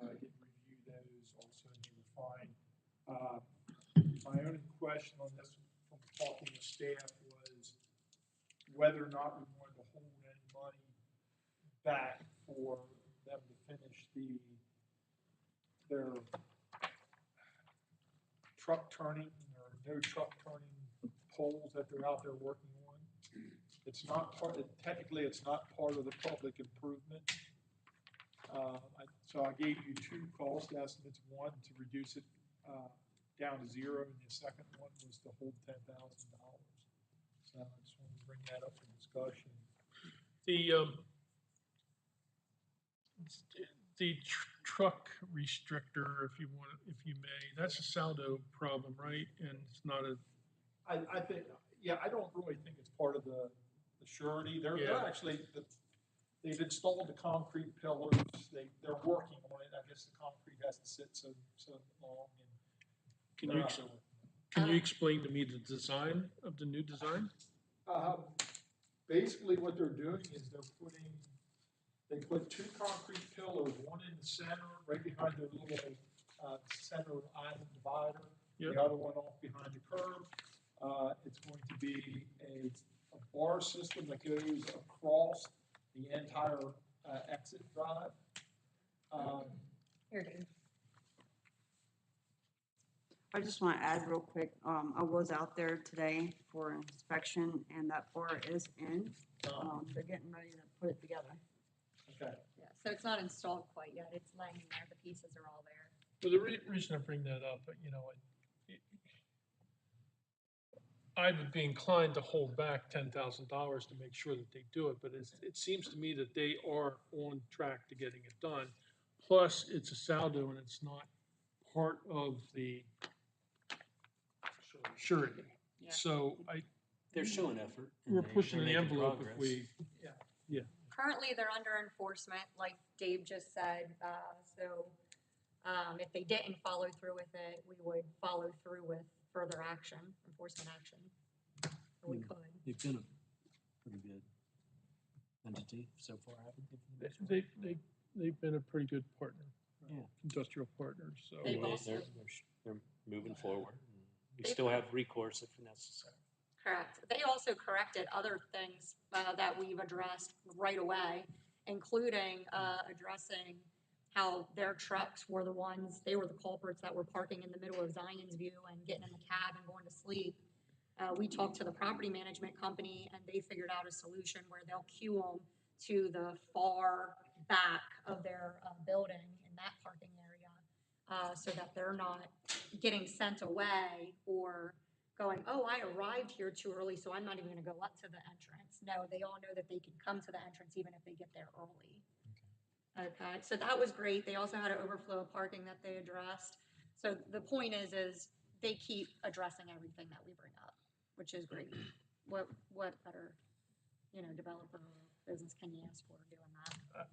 I did review those, also they were fine. My only question on this from talking to staff was whether or not we wanted to hold any money back for them to finish their truck turning or no truck turning poles that they're out there working on. It's not technically it's not part of the public improvement. So I gave you two cost estimates, one to reduce it down to zero, and the second one was to hold $10,000. So I just wanted to bring that up for discussion. The truck restrictor, if you want, if you may, that's a saldo problem, right? And it's not a, I think, yeah, I don't really think it's part of the surety. They're Yeah. actually, they've installed the concrete pillars. They're working on it. I guess the concrete has to sit so long and. Can they're you out ex- there working on it. can you explain to me the design of the new design? Basically what they're doing is they put two concrete pillars, one in the center, right behind their little, center island divider. Yep. The other one off behind the curb. It's going to be a bar system that goes across the entire exit drive. Here, Dave. I just want to add real quick, I was out there today for inspection and that bar is in. They're getting ready to put it together. Okay. Yeah, so it's not installed quite yet. It's laying there. The pieces are all there. Well, the reason I bring that up, I would be inclined to hold back $10,000 to make sure that they do it, but it seems to me that they are on track to getting it done. Plus, it's a saldo and it's not part of the surety. Yeah. So They're showing effort. and we're they're pushing the making envelope if progress. we, Currently, they're under enforcement, like Dave just said, if they didn't follow through with it, we would follow through with further action, enforcement action. Or we could. They've been a pretty good entity so far, haven't they? they've been a pretty good partner. Yeah. Industrial partners, so. They've They're, also- they're moving forward. We They've- still have recourse if necessary. Correct. They also corrected other things that we've addressed right away, including addressing how their trucks were they were the culprits that were parking in the middle of Zion's View and getting in the cab and going to sleep. We talked to the property management company and they figured out a solution where they'll queue them to the far back of their building in that parking area so that they're not getting sent away or going, oh, I arrived here too early, so I'm not even gonna go up to the entrance. No, they all know that they can come to the entrance even if they get there early. Okay, so that was great. They also had an overflow of parking that they addressed. So the point is they keep addressing everything that we bring up, which is great. What better, developer or business can you ask for doing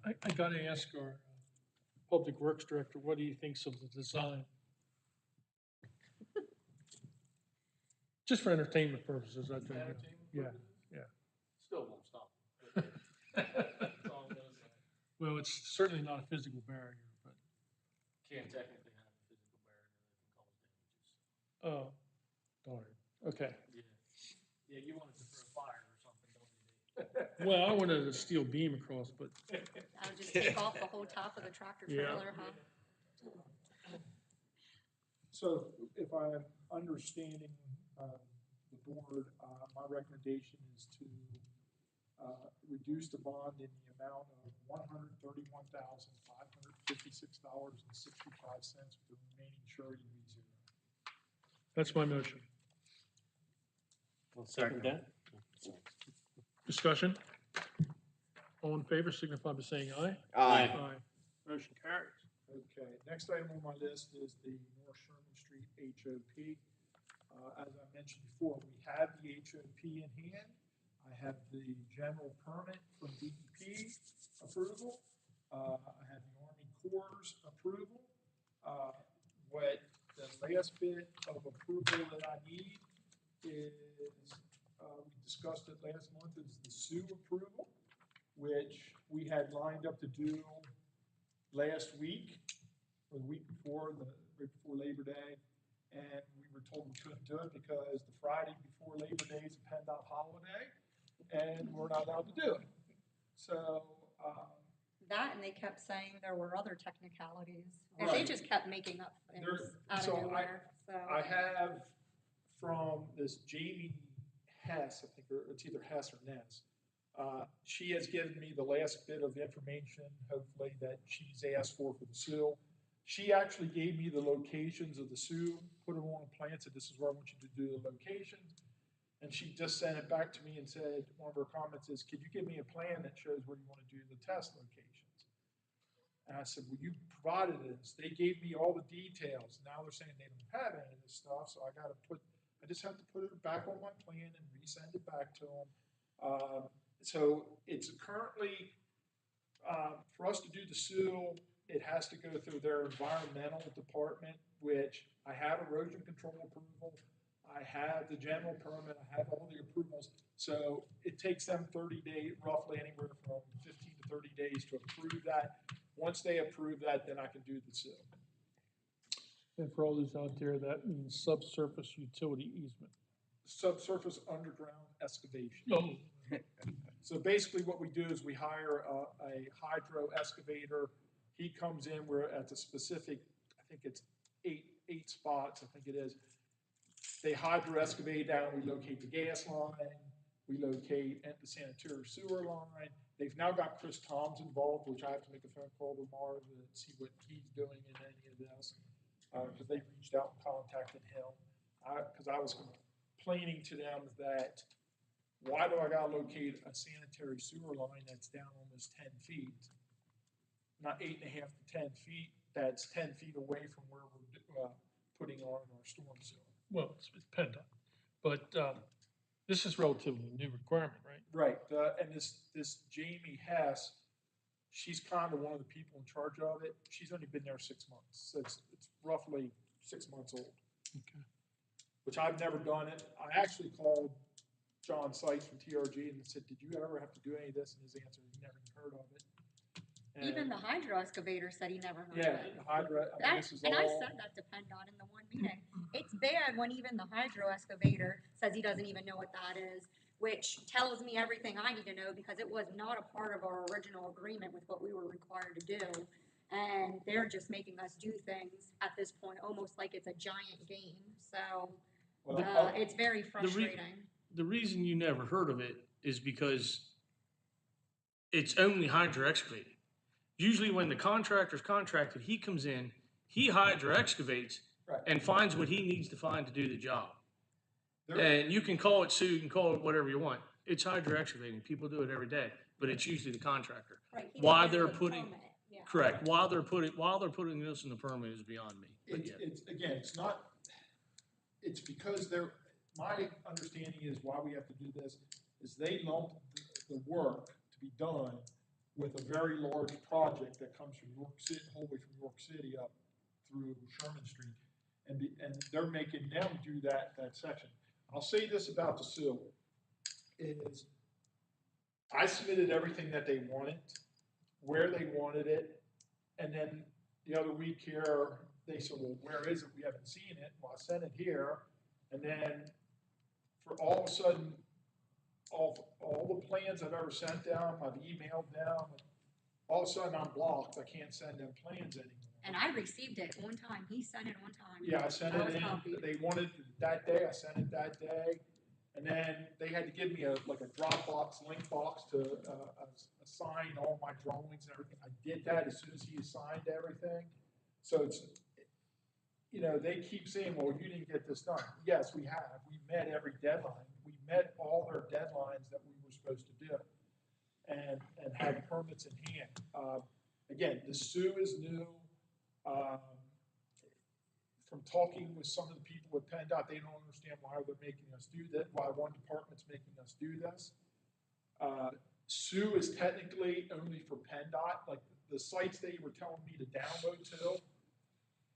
that? I gotta ask our Public Works Director, what he thinks of the design? Just for entertainment purposes, I think. Yeah, yeah. Still won't stop. Well, it's certainly not a physical barrier, but, Can't technically have a physical barrier that can cause damages. oh, darn, okay. Yeah, you wanted to throw fire or something, don't you? Well, I wanted a steel beam across, but I would just take off the whole top of the tractor Yeah. trailer, huh? So if I'm understanding the board, my recommendation is to reduce the bond in the amount of $131,556.65 with the remaining surety to be zero. that's my motion. I'll second that. Sorry. Discussion? All in favor, signify by saying aye. Aye. Aye. Motion carries. Okay, next item on my list is the North Sherman Street HOP. As I mentioned before, we have the HOP in hand. I have the general permit from DEP approval. I have the Army Corps' approval. What the last bit of approval that I need is, we discussed it last month, is the SUE approval, which we had lined up to do last week, or the week before, right before Labor Day, and we were told we couldn't do it because the Friday before Labor Day is a PennDOT holiday, and we're not allowed to do it. So, That, and they kept saying there were other technicalities, and they Right. just kept making up things out so of nowhere, so. I have from this Jamie Hess, I think, or it's either Hess or Ness. She has given me the last bit of information, hopefully, that she's asked for the SUE. She actually gave me the locations of the SUE, put them on a plan, said this is where I want you to do the locations. And she just sent it back to me and said, one of her comments is, could you give me a plan that shows where you want to do the test locations? And I said, well, you provided this. They gave me all the details. Now they're saying they don't have any of this stuff, so I just have to put it back on my plan and resend it back to them. So it's currently, for us to do the SUE, it has to go through their environmental department, which I have erosion control approval. I have the general permit, I have all the approvals. So it takes them 30 days, roughly anywhere from 15 to 30 days to approve that. Once they approve that, then I can do the SUE. And for all those out there, that means subsurface utility easement. subsurface underground excavation. Oh, So basically what we do is we hire a hydro excavator. He comes in, we're at the specific, I think it's eight spots, I think it is. They hydro excavate down, we locate the gas line, we locate the sanitary sewer line. They've now got Chris Toms involved, which I have to make a phone call tomorrow to see what he's doing in any of this. Because they reached out and contacted him. Because I was complaining to them that, why do I gotta locate a sanitary sewer line that's down almost 10 feet? Not 8.5 to 10 feet, that's 10 feet away from where we're putting on our storm sewer. well, it's PennDOT, but this is relatively new requirement, right? Right, and this Jamie Hess, she's kind of one of the people in charge of it. She's only been there 6 months, so it's roughly 6 months old. Okay. Which I've never done it. I actually called John Sykes from TRG and said, did you ever have to do any of this? And his answer, he never even heard of it. And Even the hydro excavator said he never heard yeah, of it. the hydro, I mean, this is all. And I said that to PennDOT in the one meeting. It's bad when even the hydro excavator says he doesn't even know what that is, which tells me everything I need to know because it was not a part of our original agreement with what we were required to do. And they're just making us do things at this point, almost like it's a giant game. So Well, it's very frustrating. The reason you never heard of it is because it's only hydro excavating. Usually when the contractor's contracted, he comes in, he hydro excavates Right. and finds what he needs to find to do the job. there- And you can call it sue, you can call it whatever you want. It's hydro excavating. People do it every day, but it's usually the contractor. Right, he Why didn't they're get the putting, permit, yeah. correct, while they're putting this in the permit is beyond me. But yeah. It's, again, it's not, it's because my understanding is why we have to do this, is they lump the work to be done with a very large project that comes from York City, whole way from York City up through Sherman Street. And they're making them do that section. I'll say this about the sewer, is I submitted everything that they wanted, where they wanted it, and then the other week here, they said, well, where is it? We haven't seen it. Well, I sent it here, and then for all of a sudden, all the plans I've ever sent them, I've emailed them, all of a sudden I'm blocked. I can't send them plans anymore. And I received it on time. He sent it on time. Yeah, I sent it was in, copied. they wanted it that day, I sent it that day. And then they had to give me a Dropbox link box to assign all my drawings and everything. I did that as soon as he assigned everything. So it's, they keep saying, well, you didn't get this done. Yes, we have. We met every deadline. We met all their deadlines that we were supposed to do and had permits in hand. Again, the SUE is new. From talking with some of the people with PennDOT, they don't understand why they're making us do that, why one department's making us do this. SUE is technically only for PennDOT, like the sites they were telling me to download to,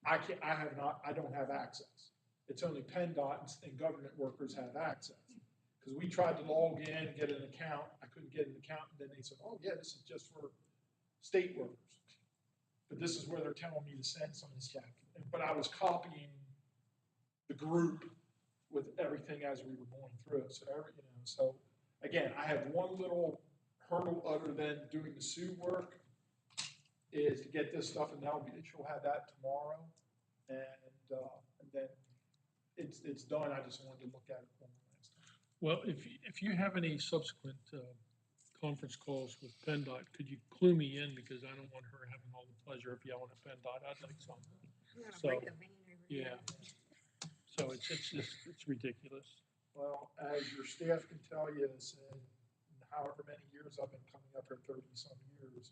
I don't have access. It's only PennDOT and government workers have access. Because we tried to log in and get an account, I couldn't get an account, and then they said, oh yeah, this is just for state workers. But this is where they're telling me to send some of this stuff. But I was copying the group with everything as we were going through it. So again, I have one little hurdle other than doing the SUE work is to get this stuff, and she'll have that tomorrow. And then it's done. I just wanted to look at it one last time. Well, if you have any subsequent conference calls with PennDOT, could you clue me in, because I don't want her having all the pleasure of yelling at PennDOT. I'd like some. I'm gonna So, break a vein over yeah. here. So it's ridiculous. Well, as your staff can tell you, however many years I've been coming up here, 30-some years,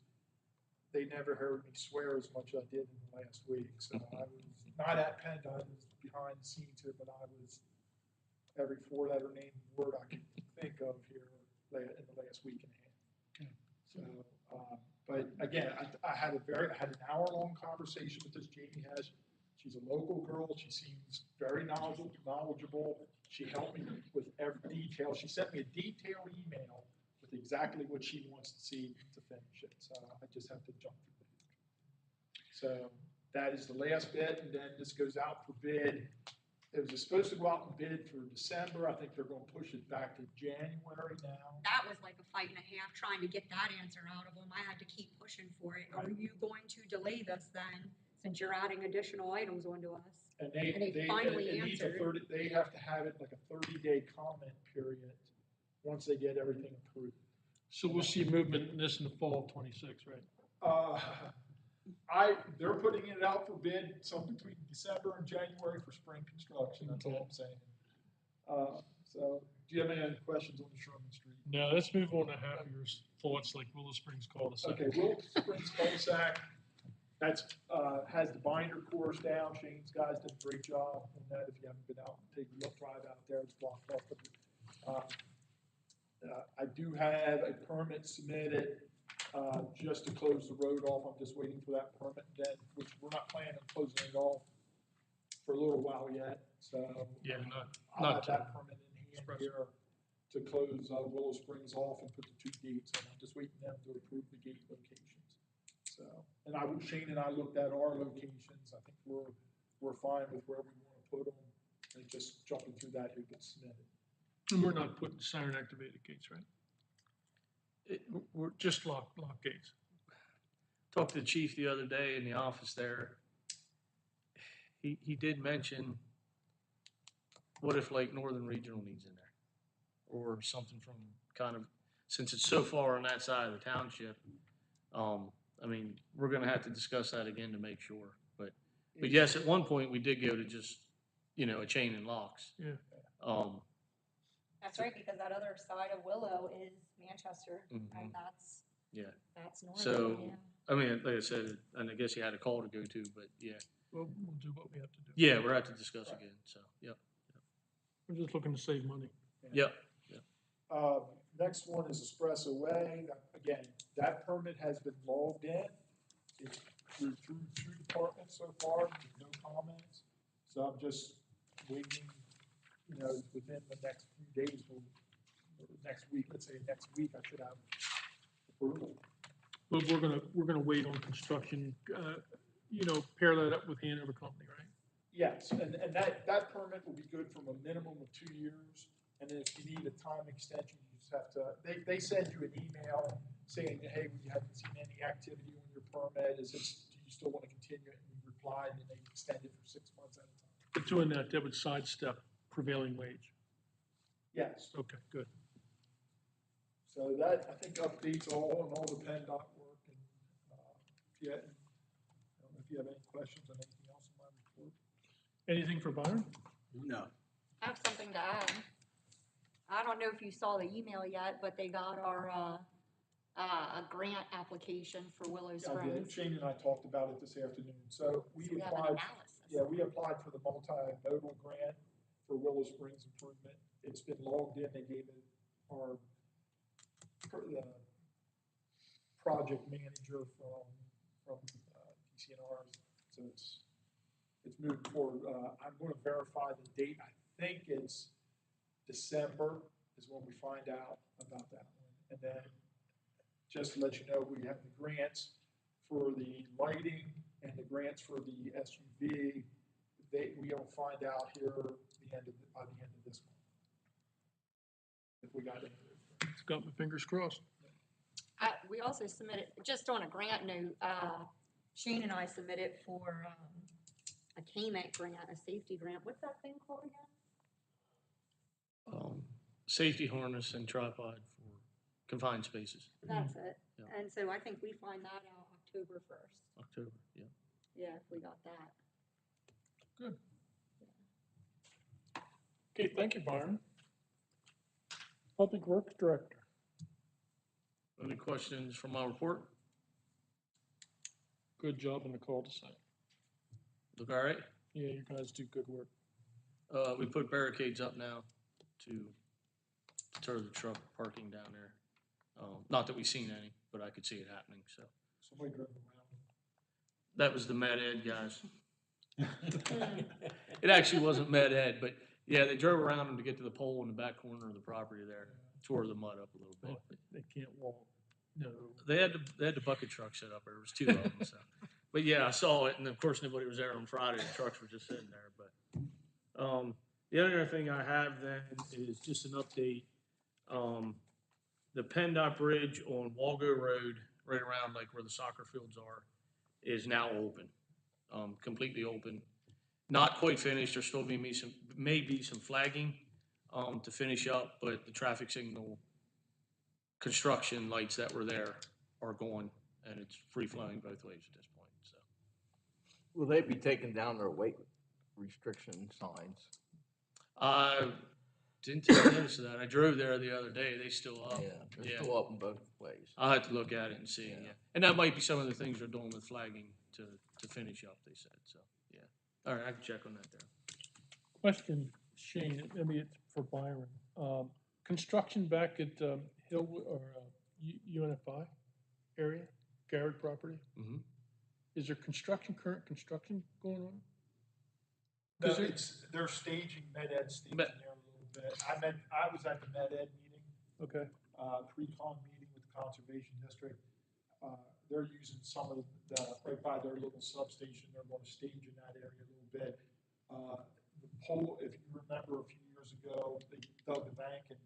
they never heard me swear as much as I did in the last week. So I was not at PennDOT, I was behind the scenes here, but I was every four-letter name word I could think of here in the last week and a half. Okay. So, but again, I had an hour-long conversation with this Jamie Hess. She's a local girl. She seems very knowledgeable. She helped me with every detail. She sent me a detailed email with exactly what she wants to see to finish it. So I just have to jump through that. So that is the last bit, and then this goes out for bid it was supposed to go out and bid for December. I think they're gonna push it back to January now. That was like a fight and a half trying to get that answer out of them. I had to keep pushing for it. Are you going to delay this then, since you're adding additional items onto us? And And they finally it needs a answered. 30, they have to have it like a 30-day comment period once they get everything approved. So we'll see movement in this in the fall of '26, right? They're putting it out for bid some between December and January for spring construction, that's all I'm saying. So, do you have any other questions on the Sherman Street? Now, let's move on to half your thoughts, like Willow Springs cul-de-sac. Okay, Willow Springs cul-de-sac, that's, has the binder course down, Shane's guys did a great job on that, if you haven't been out, take a look, drive out there, it's blocked off. I do have a permit submitted, just to close the road off, I'm just waiting for that permit then, which we're not planning on closing it off for a little while yet, so. Yeah, I'll not have that permit in hand here to close, Willow Springs off and put the 2 gates, and I'm just waiting them to approve the gate locations. So, and Shane and I looked at our locations, I think we're fine with where we wanna put them, and just jumping through that, who gets submitted. And we're not putting siren activated gates, right? We're just lock gates. Talked to the chief the other day in the office there. He did mention, what if like Northern Regional needs in there? Or something from kind of, since it's so far on that side of the township. I mean, we're gonna have to discuss that again to make sure, but yes, at one point, we did go to just, a chain and locks. Yeah. That's right, because that other side of Willow is Manchester, Mhm. right? Yeah. That's north. So, Yeah. I mean, like I said, and I guess you had a call to go to, but yeah. Well, we'll do what we have to do. Yeah, we're at to discuss again, so, yep. We're just looking to save money. Yep. Next one is Espresso Way. Again, that permit has been logged in. It's through 2 departments so far, no comments. So I'm just waiting, within the next few days, next week, let's say next week, I should have approval. But we're gonna wait on construction, pair that up with Hanover Company, right? Yes, and that permit will be good from a minimum of 2 years. And then if you need a time extension, you just have to, they send you an email saying, hey, we haven't seen any activity on your permit, do you still want to continue it? And you reply, and then they extend it for 6 months at a time. But doing that would sidestep prevailing wage. Yes, Okay, good. so that, I think, updates all the PennDOT work, and, I don't know if you have any questions on anything else in my report. Anything for Byron? No. I have something to add. I don't know if you saw the email yet, but they got our, a grant application for Willow I did. Springs. Shane and I talked about it this afternoon, so we So we have an applied. analysis. Yeah, we applied for the multimodal grant for Willow Springs improvement. It's been logged in, they gave it the project manager from DCNR, so it's moving forward. I'm gonna verify the date, I think it's December is when we find out about that one. And then, just to let you know, we have the grants for the lighting and the grants for the SUV. We'll find out here by the end of this month. If we got it. It's got my fingers crossed. We also submitted, just on a grant note, Shane and I submitted for, a KMAC grant, a safety grant. What's that thing called again? Safety harness and tripod for confined spaces. That's it. Yeah. And so I think we find that out October 1st. October, yeah. Yeah, if we got that. Good. Okay, thank you, Byron. Public Works Director. Any questions from my report? Good job on the cul-de-sac. Look all right? Yeah, you guys do good work. We put barricades up now to deter the truck parking down there. Not that we've seen any, but I could see it happening, so. Somebody drove around. That was the Med Ed guys. It actually wasn't Med Ed, but yeah, they drove around them to get to the pole in the back corner of the property there, tore the mud up a little bit. Oh, they can't walk. No. They had the bucket truck set up there. There was 2 of them, so. But yeah, I saw it, and of course, nobody was there on Friday. The trucks were just sitting there, but, The other thing I have then is just an update. The PennDOT Bridge on Walgo Road, right around like where the soccer fields are, is now open, completely open. Not quite finished, there's still may be some flagging, to finish up, but the traffic signal construction lights that were there are gone, and it's free flowing both ways at this point, so. Will they be taking down their weight restriction signs? Didn't take notice of that. I drove there the other day. They still up. Yeah, they're Yeah. still up in both ways. I'll have to look at it and see, yeah. And that might be some of the things they're doing with flagging to finish up, they said, so, yeah. All right, I can check on that there. Question, Shane, maybe it's for Byron. Construction back at Hill or UNFI area, Garrett property? Mhm. Is there current construction going on? No, 'Cause they're staging, Med Ed staging Med- there a little bit. I was at the Med Ed meeting, Okay, pre-con meeting with the Conservation District. They're using some of right by their little substation, they're gonna stage in that area a little bit. The pole, if you remember a few years ago, they dug the bank and,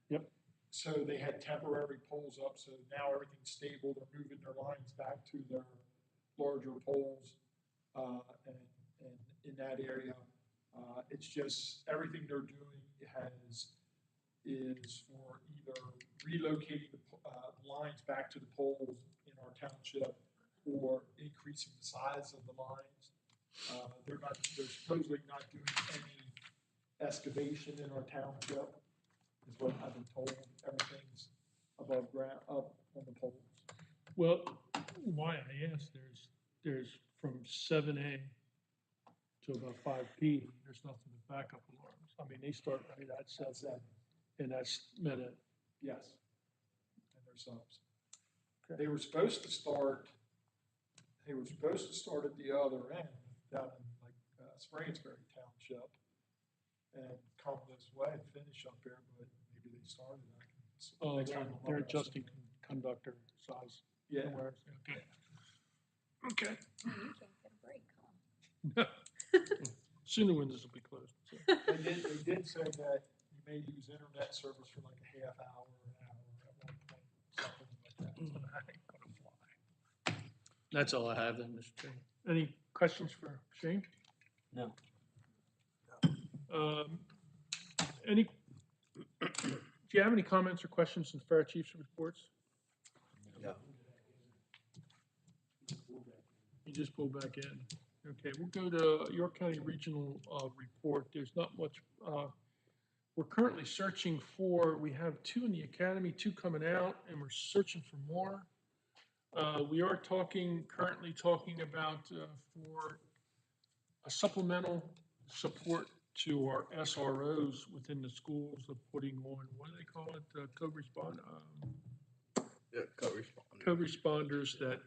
Yep. so they had temporary poles up, so now everything's stable, they're moving their lines back to their larger poles, and in that area. It's just, everything they're doing is for either relocating the lines back to the poles in our township or increasing the size of the lines. They're supposedly not doing any excavation in our township, is what I've been told. Everything's above ground, up on the poles. well, why I asked, there's from 7A to about 5P, there's nothing but backup alarms. I mean, they start right at 7, and that's Med Ed. Yes. And their subs. Okay. They were supposed to start at the other end, down in like, Spransbury Township, and come this way and finish up there, but maybe they started. Oh, They kind of they're lumbered us adjusting in. conductor size. Yeah. Awareness, okay. Okay. You can't get a break, huh? Soon the windows will be closed, so. They did say that you may use internet service for like a half hour, an hour at one point, something like that. That ain't gonna fly. That's all I have then, Mr. Chairman. Any questions for Shane? No. Any, do you have any comments or questions on fire chief's reports? No. You just pulled back in. Okay, we'll go to York County Regional report. There's not much. We're currently searching for, we have 2 in the academy, 2 coming out, and we're searching for more. We are currently talking about for a supplemental support to our SROs within the schools of putting on, what do they call it, co-respond, Yeah, co-responder. co-responders that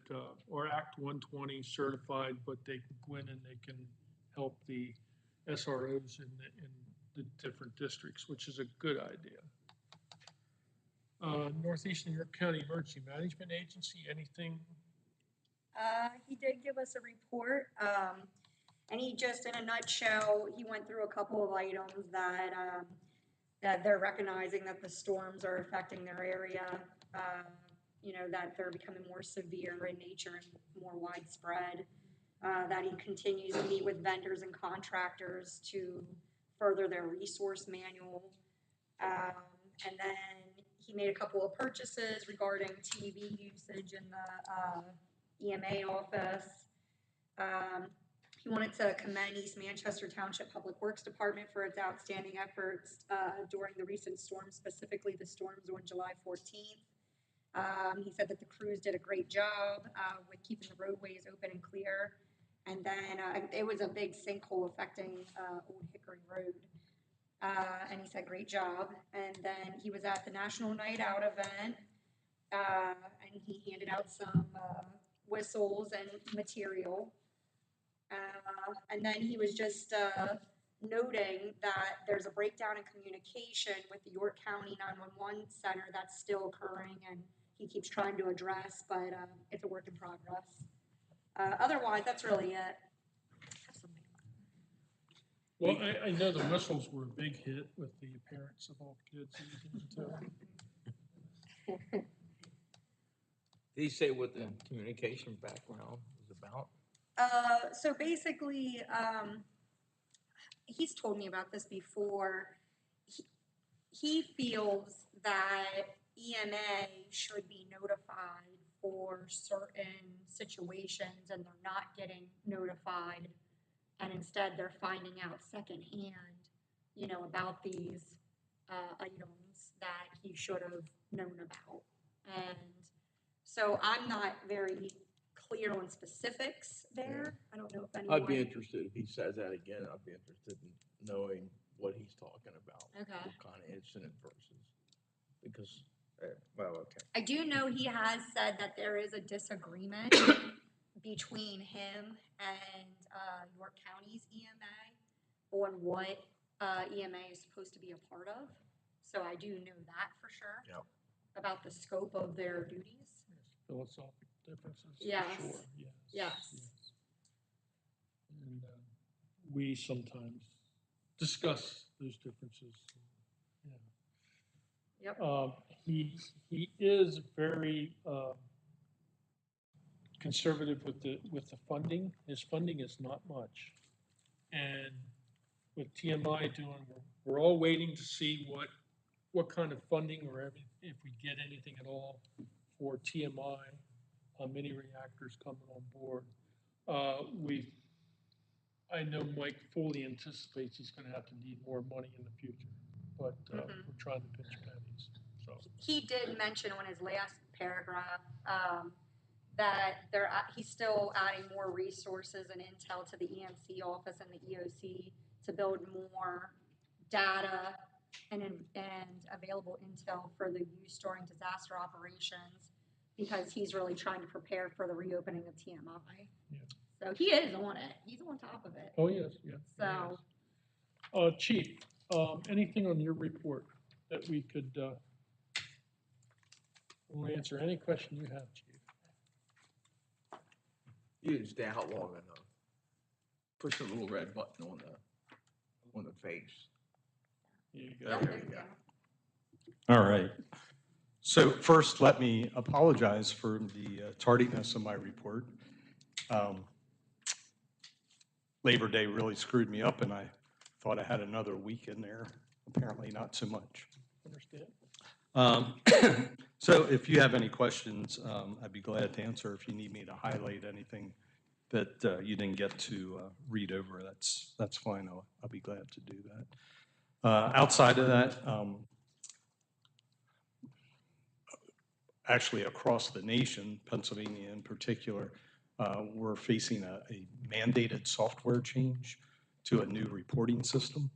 are Act 120 certified, but they can go in and they can help the SROs in the different districts, which is a good idea. Northeastern York County Emergency Management Agency, anything? He did give us a report, and he just, in a nutshell, he went through a couple of items that they're recognizing that the storms are affecting their area, that they're becoming more severe in nature and more widespread, that he continues to meet with vendors and contractors to further their resource manual. And then he made a couple of purchases regarding TV usage in the EMA office. He wanted to commend East Manchester Township Public Works Department for its outstanding efforts during the recent storms, specifically the storms on July 14th. He said that the crews did a great job with keeping the roadways open and clear. And then it was a big sinkhole affecting Old Hickory Road. And he said, great job. And then he was at the National Night Out event, and he handed out some whistles and material. And then he was just noting that there's a breakdown in communication with the York County 911 center that's still occurring, and he keeps trying to address, but it's a work in progress. Otherwise, that's really it. Well, I know the whistles were a big hit with the parents of all kids using them too. Did he say what the communication background was about? So basically, he's told me about this before. He, he feels that EMA should be notified for certain situations and they're not getting notified. And instead they're finding out secondhand, about these items that he should have known about. And so I'm not very clear on specifics there. I don't know if anyone. I'd be interested, if he says that again, I'd be interested in knowing what he's talking about. Okay. What kind of incident versus, because, well, okay. I do know he has said that there is a disagreement between him and York County's EMA on what EMA is supposed to be a part of. So I do know that for sure. Yep. About the scope of their duties. Philosophical differences, Yes. for sure, yes. Yes. And we sometimes discuss those differences. Yeah. Yep. He is very conservative with the funding. His funding is not much. And with TMI doing, we're all waiting to see what kind of funding or if we get anything at all for TMI, mini reactors coming on board. I know Mike fully anticipates he's gonna have to need more money in the future, but we're trying to pinch pennies, so. He did mention on his last paragraph that he's still adding more resources and intel to the EMC office and the EOC to build more data and available intel for the use during disaster operations, because he's really trying to prepare for the reopening of TMI. Yeah. So he is on it. He's on top of it. Oh, yes, yeah. So. Chief, anything on your report that we could, we'll answer any question you have, Chief? You didn't stay out long enough. Push the little red button on the face. There you Yeah, go. there you go. All right. So first, let me apologize for the tardiness of my report. Labor Day really screwed me up, and I thought I had another week in there. Apparently not so much. Understand. So if you have any questions, I'd be glad to answer. If you need me to highlight anything that you didn't get to read over, that's fine. I'll be glad to do that. Outside of that, actually across the nation, Pennsylvania in particular, we're facing a mandated software change to a new reporting system.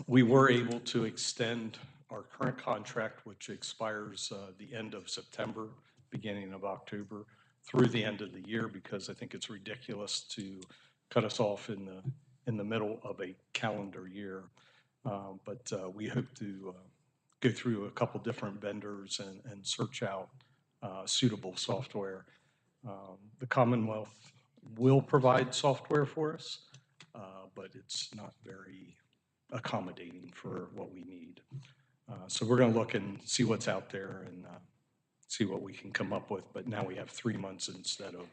We were able to extend our current contract, which expires the end of September, beginning of October, through the end of the year, because I think it's ridiculous to cut us off in the middle of a calendar year. But we hope to go through a couple different vendors and search out suitable software. The Commonwealth will provide software for us, but it's not very accommodating for what we need. So we're going to look and see what's out there and see what we can come up with. But now we have 3 months instead of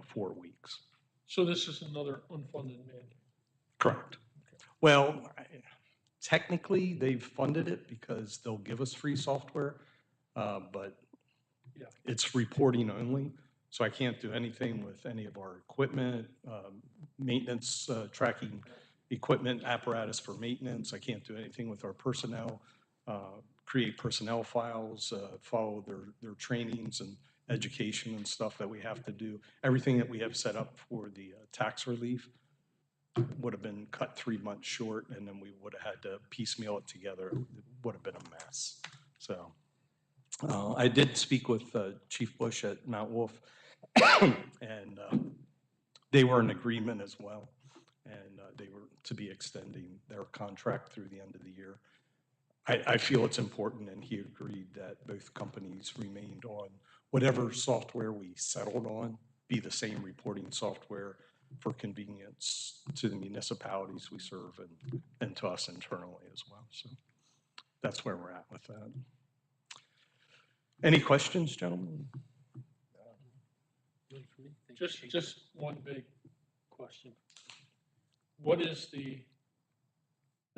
4 weeks. So this is another unfunded mandate? Correct. Well, technically they've funded it because they'll give us free software, but yeah, it's reporting only. So I can't do anything with any of our equipment, maintenance, tracking equipment, apparatus for maintenance. I can't do anything with our personnel, create personnel files, follow their trainings and education and stuff that we have to do. Everything that we have set up for the tax relief would have been cut 3 months short, and then we would have had to piecemeal it together. It would have been a mess. So I did speak with Chief Bush at Mount Wolf, and they were in agreement as well, and they were to be extending their contract through the end of the year. I feel it's important, and he agreed that both companies remained on whatever software we settled on, be the same reporting software for convenience to the municipalities we serve and to us internally as well. So that's where we're at with that. Any questions, gentlemen? Just one big question. What is the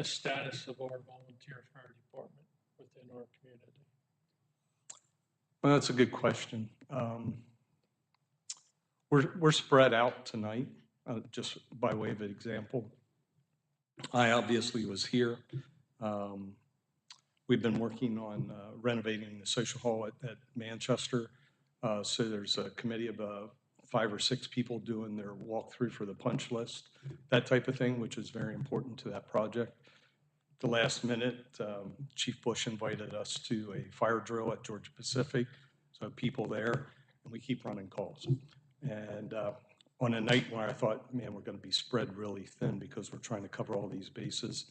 status of our volunteer fire department within our community? Well, that's a good question. We're spread out tonight, just by way of an example. I obviously was here. We've been working on renovating the social hall at Manchester. So there's a committee of 5 or 6 people doing their walkthrough for the punch list, that type of thing, which is very important to that project. The last minute, Chief Bush invited us to a fire drill at Georgia Pacific, so people there, and we keep running calls. And on a night where I thought, man, we're going to be spread really thin because we're trying to cover all these bases.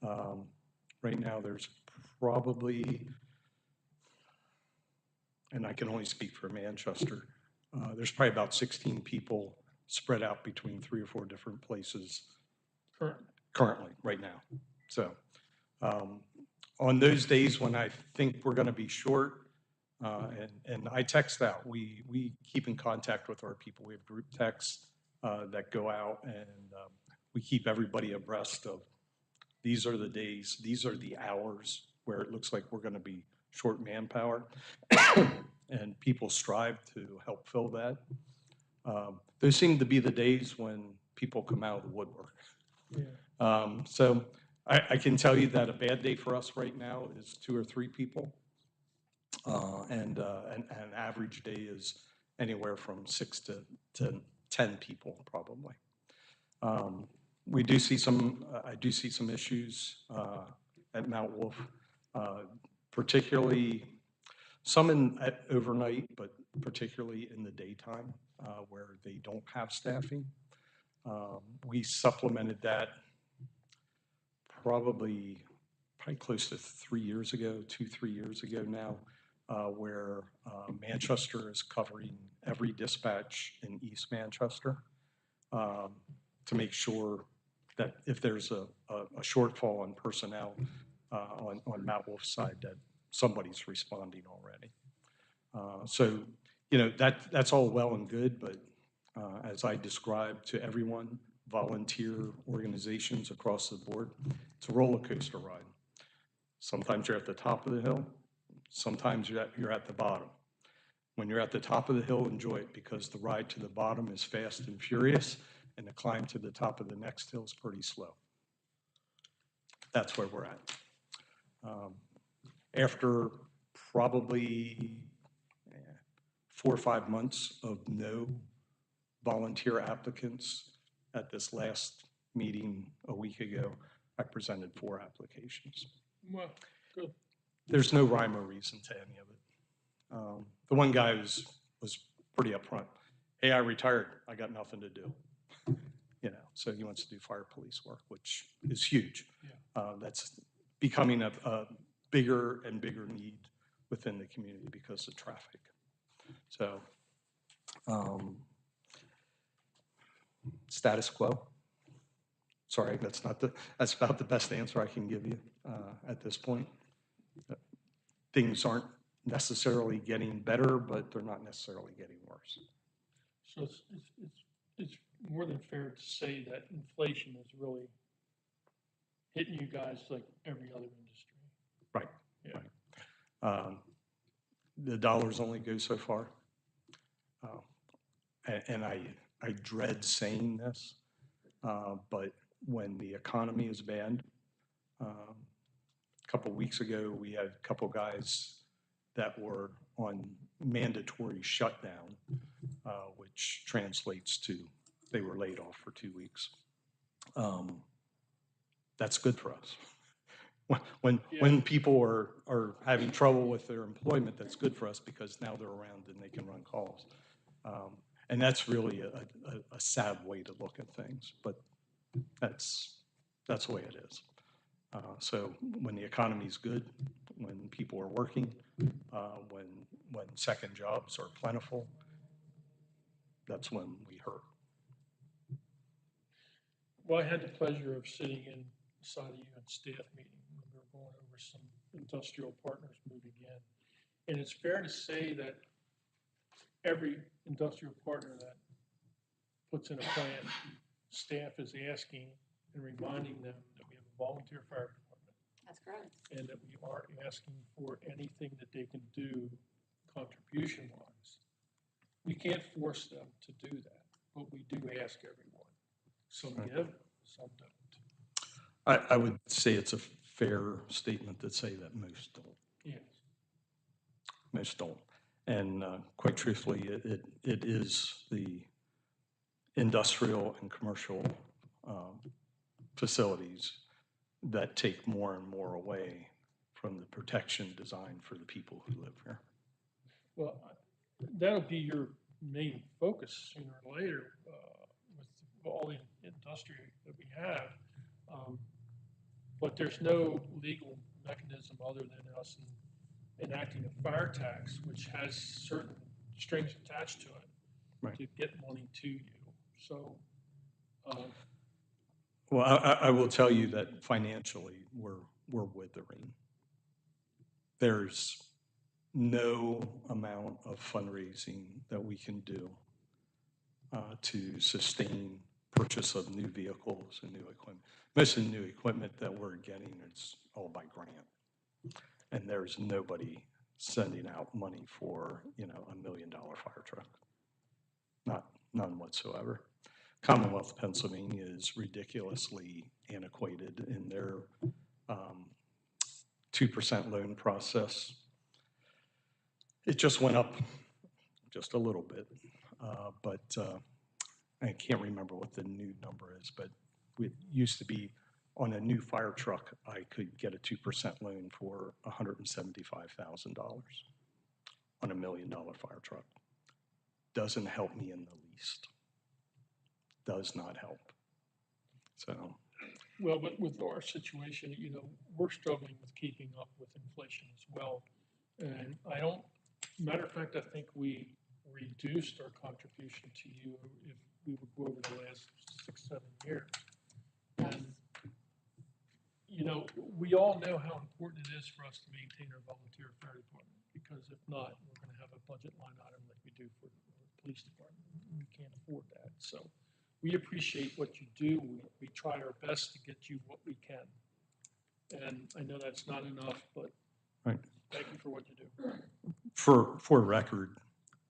Right now, there's probably, and I can only speak for Manchester, there's probably about 16 people spread out between 3 or 4 different places currently, right now. So on those days when I think we're going to be short, and I text out, we keep in contact with our people. We have group texts that go out, and we keep everybody abreast of these are the days, these are the hours where it looks like we're going to be short manpower, and people strive to help fill that. Those seem to be the days when people come out of the woodwork. Yeah. So I can tell you that a bad day for us right now is 2 or 3 people. And an average day is anywhere from 6 to 10 people, probably. We do see some, I do see some issues at Mount Wolf, particularly some at overnight, but particularly in the daytime where they don't have staffing. We supplemented that probably close to 3 years ago, 2-3 years ago now, where Manchester is covering every dispatch in East Manchester to make sure that if there's a shortfall in personnel on Mount Wolf's side, that somebody's responding already. So, you know, that's all well and good, but as I described to everyone, volunteer organizations across the board, it's a roller coaster ride. Sometimes you're at the top of the hill, sometimes you're at the bottom. When you're at the top of the hill, enjoy it, because the ride to the bottom is fast and furious, and the climb to the top of the next hill is pretty slow. That's where we're at. After probably 4 or 5 months of no volunteer applicants, at this last meeting a week ago, I presented 4 applications. Well, good. There's no rhyme or reason to any of it. The one guy was pretty upfront. Hey, I retired. I got nothing to do. You know, so he wants to do fire police work, which is huge. Yeah. That's becoming a bigger and bigger need within the community because of traffic. So, status quo. Sorry, that's about the best answer I can give you at this point. Things aren't necessarily getting better, but they're not necessarily getting worse. So it's more than fair to say that inflation is really hitting you guys like every other industry. Right. Yeah. Right. The dollars only go so far. And I dread saying this, but when the economy is bad, a couple weeks ago, we had a couple guys that were on mandatory shutdown, which translates to they were laid off for 2 weeks. That's good for us. When people are having trouble with their employment, that's good for us because now they're around and they can run calls. And that's really a sad way to look at things, but that's the way it is. So when the economy's good, when people are working, when second jobs are plentiful, that's when we hurt. Well, I had the pleasure of sitting inside of you at staff meeting when we were going over some industrial partners moving in. And it's fair to say that every industrial partner that puts in a plant, staff is asking and reminding them that we have a volunteer fire department That's correct. and that we are asking for anything that they can do contribution wise. We can't force them to do that, but we do ask everyone. Some give, some don't. I would say it's a fair statement to say that most don't. Yes. Most don't. And quite truthfully, it is the industrial and commercial facilities that take more and more away from the protection designed for the people who live here. Well, that'll be your main focus sooner or later with all the industry that we have. But there's no legal mechanism other than us enacting a fire tax, which has certain strings attached to it Right. to get money to you. So, Well, I will tell you that financially, we're withering. There's no amount of fundraising that we can do to sustain purchase of new vehicles and new equipment. Most of the new equipment that we're getting is all by grant. And there's nobody sending out money for, $1 million fire truck. None whatsoever. Commonwealth of Pennsylvania is ridiculously antiquated in their 2% loan process. It just went up just a little bit, but I can't remember what the new number is, but it used to be on a new fire truck, I could get a 2% loan for $175,000 on $1 million fire truck. Doesn't help me in the least. Does not help. So. well, but with our situation, we're struggling with keeping up with inflation as well. And matter of fact, I think we reduced our contribution to you if we would go over the last 6-7 years. And, we all know how important it is for us to maintain our volunteer fire department, because if not, we're going to have a budget line item like we do for the police department. We can't afford that. So we appreciate what you do. We try our best to get you what we can. And I know that's not enough, but Right. Thank you for what you do. For record,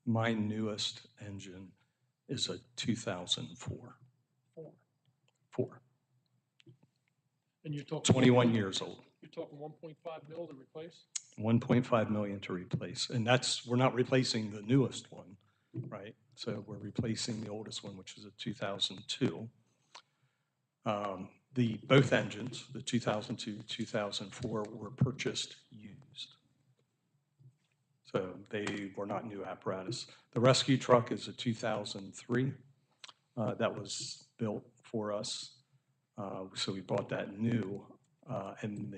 my newest engine is a 2004. Four. And you're talking 21 years old. You're talking 1.5 mil to replace? 1.5 million to replace. And we're not replacing the newest one, right? So we're replacing the oldest one, which is a 2002. Both engines, the 2002, 2004, were purchased used. So they were not new apparatus. The rescue truck is a 2003. That was built for us. So we bought that new. And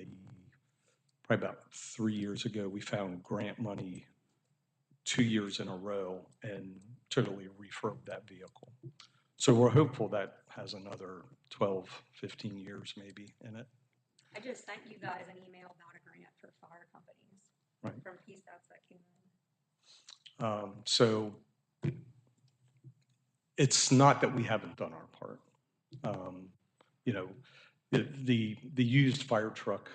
probably about 3 years ago, we found grant money 2 years in a row and totally refurbed that vehicle. So we're hopeful that has another 12, 15 years maybe in it. I just sent you guys an email about a grant for fire companies. Right. From PSATs that came in. So it's not that we haven't done our part. The used fire truck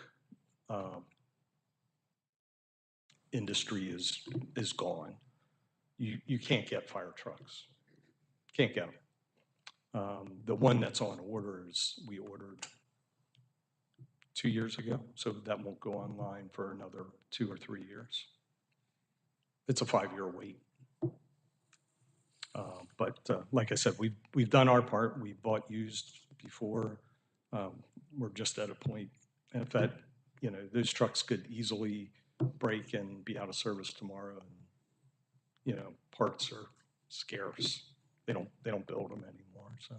industry is gone. You can't get fire trucks. Can't get them. The one that's on order we ordered 2 years ago, so that won't go online for another 2 or 3 years. It's a 5-year wait. But like I said, we've done our part. We bought used before. We're just at a point, in fact, those trucks could easily break and be out of service tomorrow. And, parts are scarce. They don't build them anymore. So,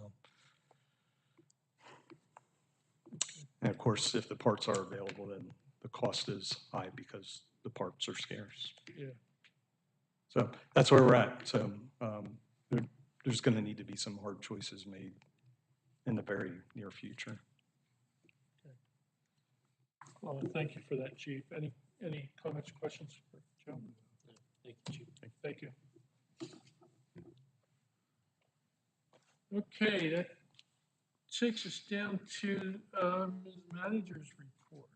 and of course, if the parts are available, then the cost is high because the parts are scarce. Yeah. So that's where we're at. So there's going to need to be some hard choices made in the very near future. Well, thank you for that, Chief. Any comments, questions for Joe? Thank you, Chief. Thank you. Okay, that takes us down to Ms. Manager's report.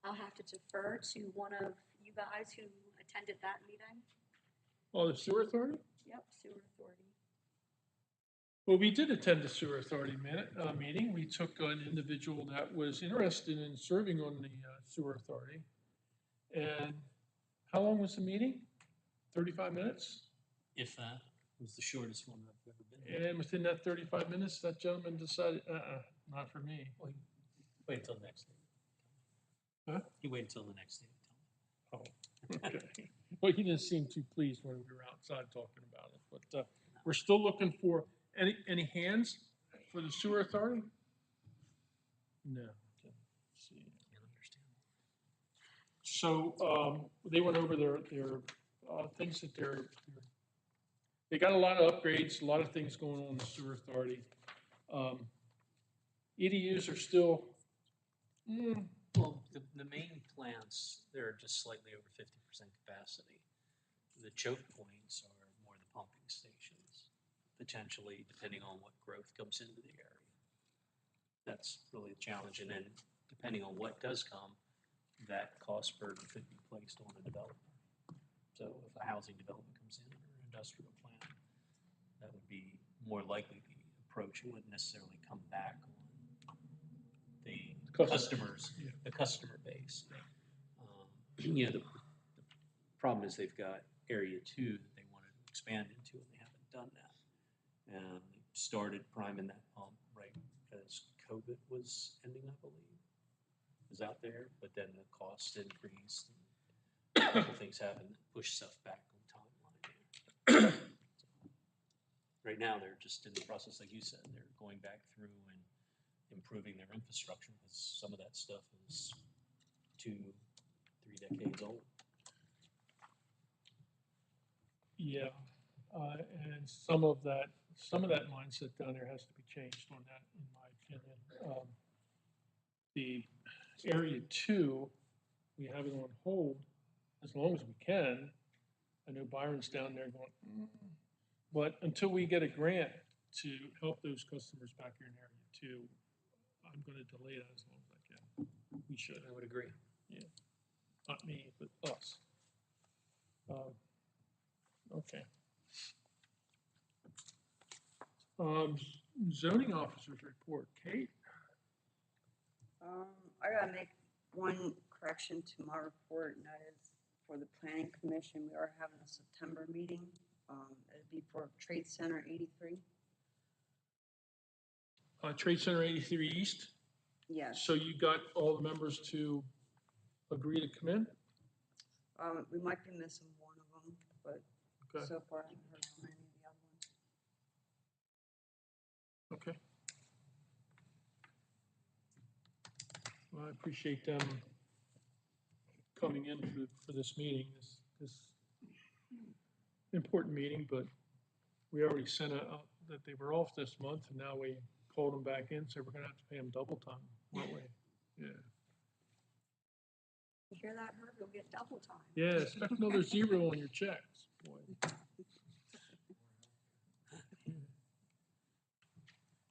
I'll have to defer to one of you guys who attended that meeting. Oh, the Sewer Authority? Yep, Sewer Authority. Well, we did attend the Sewer Authority meeting. We took an individual that was interested in serving on the Sewer Authority. And how long was the meeting? 35 minutes? If that was the shortest one I've ever been. And within that 35 minutes, that gentleman decided, not for me. Well, wait until the next day. Huh? You wait until the next day. Oh, okay. Well, he didn't seem too pleased when we were outside talking about it, but we're still looking for, any hands for the Sewer Authority? No. Okay. See. Can't understand. So they went over their things that they got a lot of upgrades, a lot of things going on in the Sewer Authority. EDUs are still, Well, the main plants, they're just slightly over 50% capacity. The choke points are more the pumping stations, potentially depending on what growth comes into the area. That's really a challenge, and then depending on what does come, that cost burden could be placed on the developer. So if a housing development comes in or an industrial plant, that would be more likely the approach. It wouldn't necessarily come back on the customers, yeah. the customer base. You know, the problem is they've got area 2 that they wanted to expand into, and they haven't done that. And they started priming that pump right as COVID was ending, I believe, was out there, but then the cost increased. And a couple things happened that pushed stuff back on timeline. Right now, they're just in the process, like you said, they're going back through and improving their infrastructure, because some of that stuff is 2-3 decades old. Yeah, and some of that mindset down there has to be changed on that, in my opinion. The area 2, we have it on hold as long as we can. I know Byron's down there going, but until we get a grant to help those customers back here in area 2, I'm gonna delay that as long as I can. We should. I would agree. Yeah, not me, but us. Okay. Zoning officers report, Kate? I gotta make one correction to my report, and that is for the planning commission. We are having a September meeting. It'd be for Trade Center 83. Trade Center 83 East? Yes. So you got all the members to agree to come in? We might be missing one of them, but Okay, so far I haven't heard from any of the other ones. okay. Well, I appreciate them coming in for this meeting, this important meeting, but we already sent out that they were off this month, and now we called them back in, so we're gonna have to pay them double time, weren't we? Yeah. You hear that, Herb? You'll get double time. Yeah, expect another zero on your checks, boy.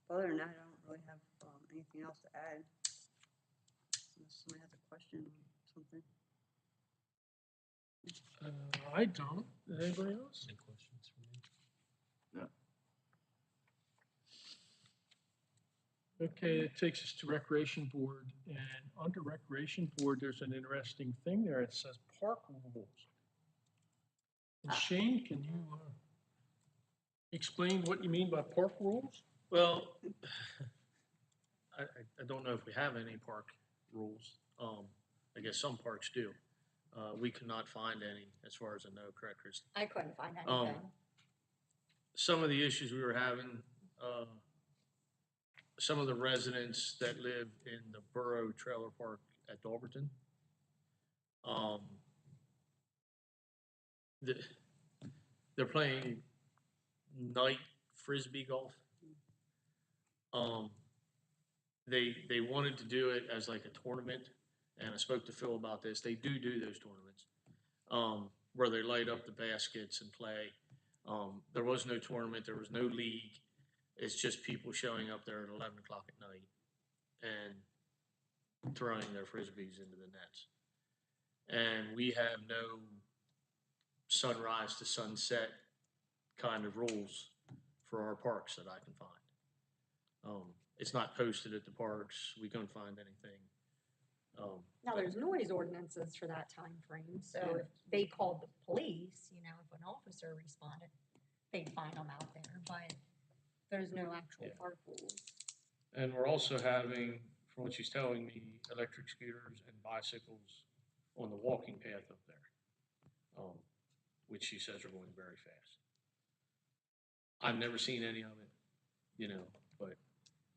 Other than that, I don't really have anything else to add. Unless somebody has a question or something. I don't. Anybody else? Any questions for me? Okay, it takes us to Recreation Board, and under Recreation Board, there's an interesting thing there. It says park rules. And Shane, can you explain what you mean by park rules? Well, I don't know if we have any park rules. I guess some parks do. We could not find any, as far as I know, correct, Chris? I couldn't find Um, anything. Some of the issues we were having, some of the residents that live in the Borough Trailer Park at Dalberton, they're playing night frisbee golf. They wanted to do it as like a tournament, and I spoke to Phil about this. They do those tournaments, where they light up the baskets and play. There was no tournament, there was no league. It's just people showing up there at 11 o'clock at night and throwing their frisbees into the nets. And we have no sunrise to sunset kind of rules for our parks that I can find. It's not posted at the parks. We couldn't find anything. Now, there's noise ordinances for that time frame, so if they called the police, you know, if an officer responded, they'd find them out there, but there's no actual Yeah. park rules. And we're also having, from what she's telling me, electric scooters and bicycles on the walking path up there, which she says are going very fast. I've never seen any of it, you know, but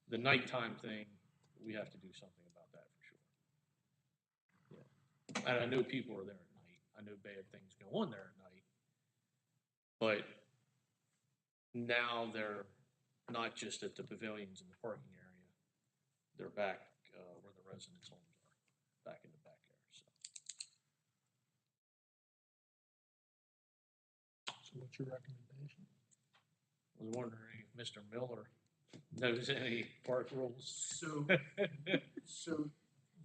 the nighttime thing, we have to do something about that for sure. Yeah. And I know people are there at night. I know bad things go on there at night. But now they're not just at the pavilions in the parking area. They're back where the residents' homes are, back in the back there. So what's your recommendation? I was wondering if Mr. Miller knows any park rules. So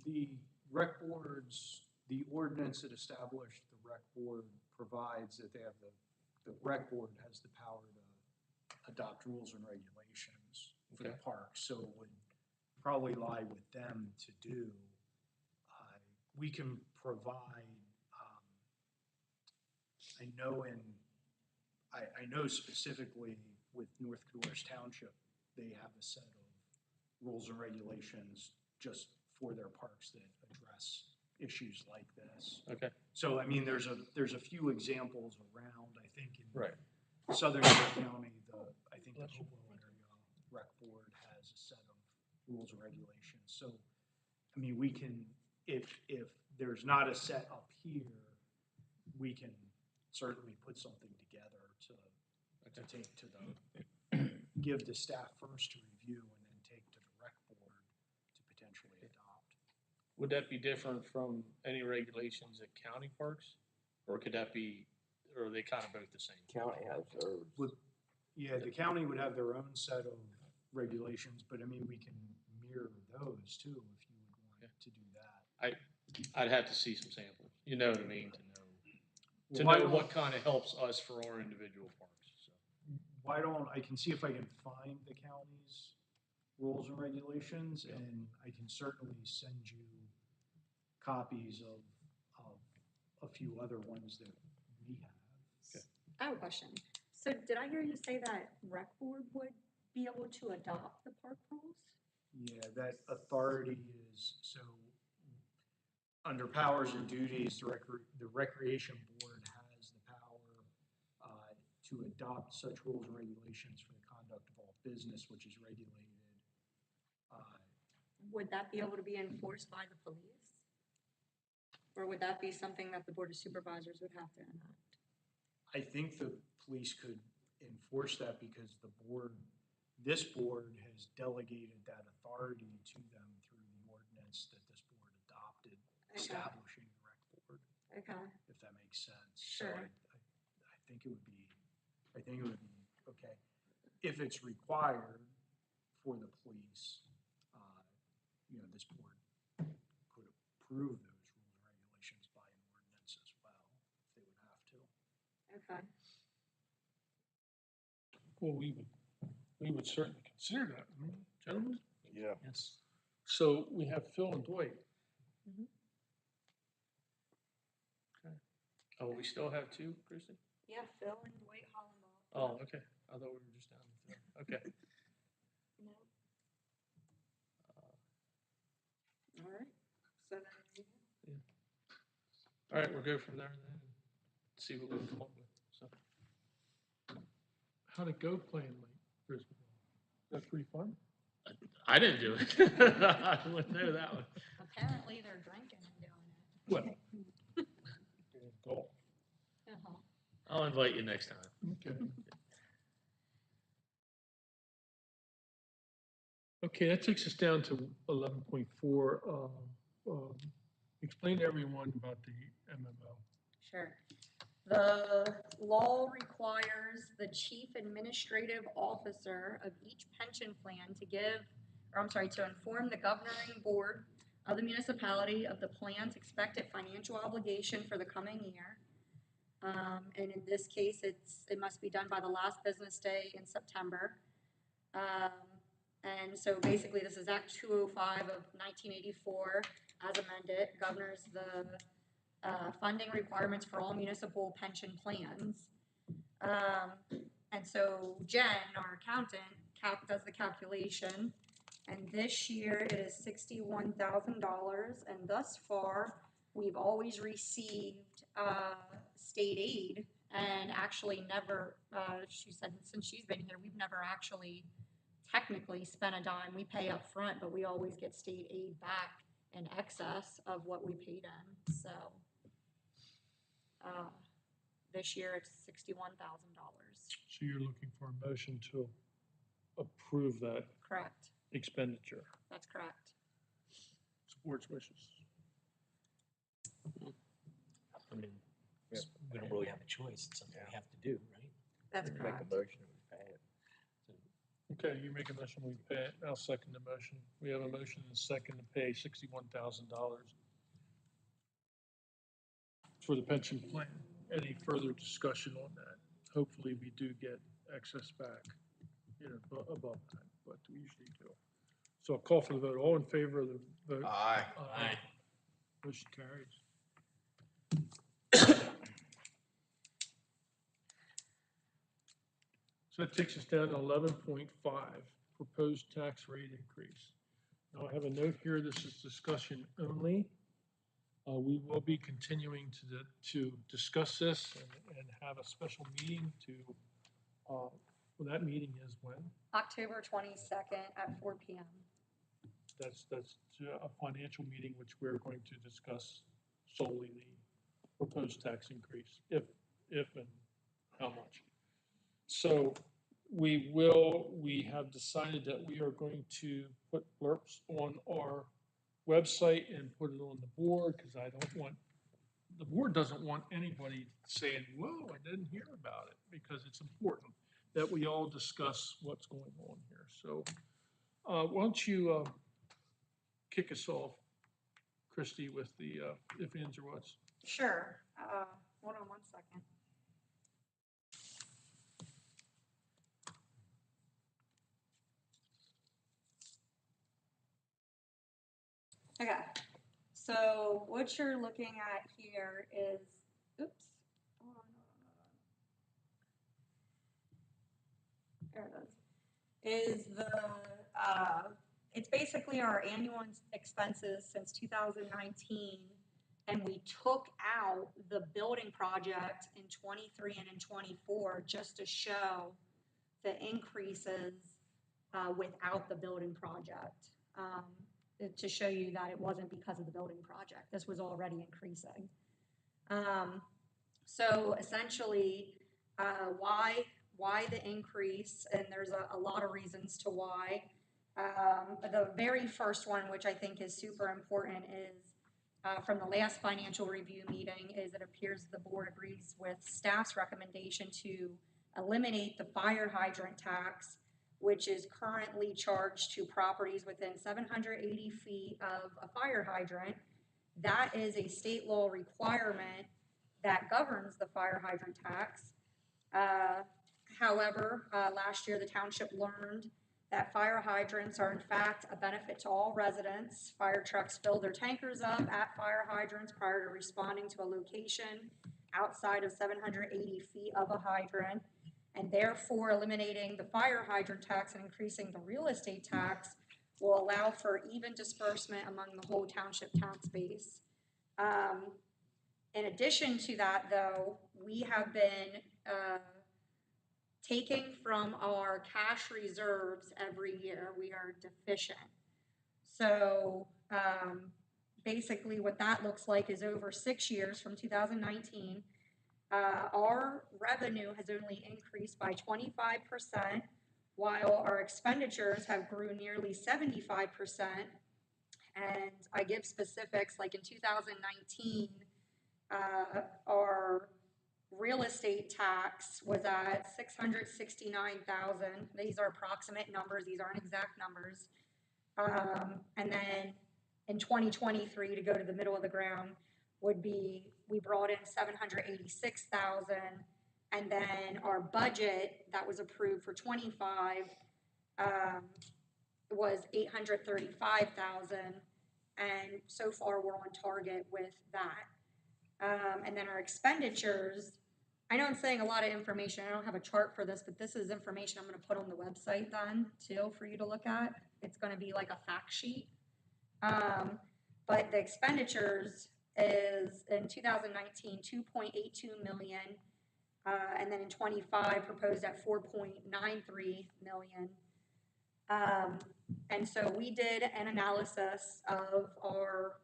the rec boards, the ordinance that established the rec board provides that they have the rec board has the power to adopt rules and regulations for the Okay. park, so it would probably lie with them to do. We can provide, I know specifically with North Dolores Township, they have a set of rules and regulations just for their parks that address issues like this. Okay. So, I mean, there's a few examples around, I think, in Right. Southern York County, I think the Hopewell area rec board has a set of rules and regulations. So, I mean, we can, if there's not a set up here, we can certainly put something together to take to give the staff first to review and then take to the rec board to potentially adopt. Would that be different from any regulations at county parks? Or could that be, or are they kind of both the same? County has theirs. Yeah, the county would have their own set of regulations, but I mean, we can mirror those too, if you would want to do that. I'd have to see some samples, you know what I mean, to Why know don't- what kind of helps us for our individual parks, so. Why don't, I can see if I can find the county's rules and regulations, and I can certainly send you copies of a few other ones that we have. I have a question. So did I hear you say that rec board would be able to adopt the park rules? Yeah, that authority is, so, under powers and duties, the recreation board has the power to adopt such rules and regulations for the conduct of all business which is regulated. Would that be able to be enforced by the police? Or would that be something that the board of supervisors would have to enact? I think the police could enforce that because this board has delegated that authority to them through the ordinance that this board adopted, establishing the rec board. Okay. If that makes sense. Sure. So I think it would be okay. If it's required for the police, this board could approve those rules and regulations by an ordinance as well, if they would have to. Okay. Well, we would certainly consider that, gentlemen. Yeah. Yes. So we have Phil and Dwight. Oh, we still have two, Christie? Yeah, Phil and Dwight Hollenbaugh. Oh, okay, I thought we were just down to three, okay. No. All right. So then, All right, we'll go from there then, and see what we can come up with, so. How'd it go playing like Frisbee? That's pretty fun. I didn't do it. I wouldn't know that one. apparently they're drinking and doing it. Well. Golf. Uh-huh. I'll invite you next time. Okay. Okay, that takes us down to 11.4. Explain to everyone about the MMO. Sure. The law requires the chief administrative officer of each pension plan to to inform the governing board of the municipality of the plan's expected financial obligation for the coming year. And in this case, it must be done by the last business day in September. And so basically, this is Act 205 of 1984, as amended, governs the funding requirements for all municipal pension plans. And so Jen, our accountant, does the calculation, and this year it is $61,000, and thus far, we've always received state aid, and actually never, she said since she's been here, we've never actually technically spent a dime. We pay up front, but we always get state aid back in excess of what we paid in, so. This year it's $61,000. So you're looking for a motion to approve that Correct. expenditure. That's correct. Supports wishes. I mean, we don't really have a choice. It's something we have to do, right? That's Make correct. a motion, we pay it. Okay, you make a motion, we pay it. I'll second the motion. We have a motion and a second to pay $61,000 for the pension plan. Any further discussion on that? Hopefully, we do get excess back, above that, but we usually do. So I'll call for the vote. All in favor of the vote? Aye. Aye. Motion carries. So that takes us down to 11.5, proposed tax rate increase. Now, I have a note here, this is discussion only. We will be continuing to discuss this and have a special meeting well, that meeting is when? October 22nd at 4 p.m. That's a financial meeting which we're going to discuss solely the proposed tax increase, if and how much. So we have decided that we are going to put blurbs on our website and put it on the board, because the board doesn't want anybody saying, whoa, I didn't hear about it, because it's important that we all discuss what's going on here. So why don't you kick us off, Christie, with the if, ands, or whats? Sure. Hold on one second. Okay. So what you're looking at here is, oops. Hold on. There it is. It's basically our annual expenses since 2019, and we took out the building project in 23 and in 24 just to show the increases without the building project. To show you that it wasn't because of the building project. This was already increasing. So essentially, why the increase? And there's a lot of reasons to why. The very first one, which I think is super important, is from the last financial review meeting, is it appears the board agrees with staff's recommendation to eliminate the fire hydrant tax, which is currently charged to properties within 780 feet of a fire hydrant. That is a state law requirement that governs the fire hydrant tax. However, last year the township learned that fire hydrants are in fact a benefit to all residents. Fire trucks fill their tankers up at fire hydrants prior to responding to a location outside of 780 feet of a hydrant, and therefore eliminating the fire hydrant tax and increasing the real estate tax will allow for even disbursement among the whole township tax base. In addition to that, though, we have been taking from our cash reserves every year. We are deficient. So basically what that looks like is over 6 years from 2019, our revenue has only increased by 25%, while our expenditures have grew nearly 75%. And I give specifics, like in 2019, our real estate tax was at 669,000. These are approximate numbers, these aren't exact numbers. And then in 2023, to go to the middle of the ground, would be, we brought in 786,000. And then our budget that was approved for 25 was 835,000. And so far, we're on target with that. And then our expenditures, I know I'm saying a lot of information. I don't have a chart for this, but this is information I'm gonna put on the website then too for you to look at. It's gonna be like a fact sheet. But the expenditures is in 2019, 2.82 million. And then in 25 proposed at 4.93 million. And so we did an analysis of our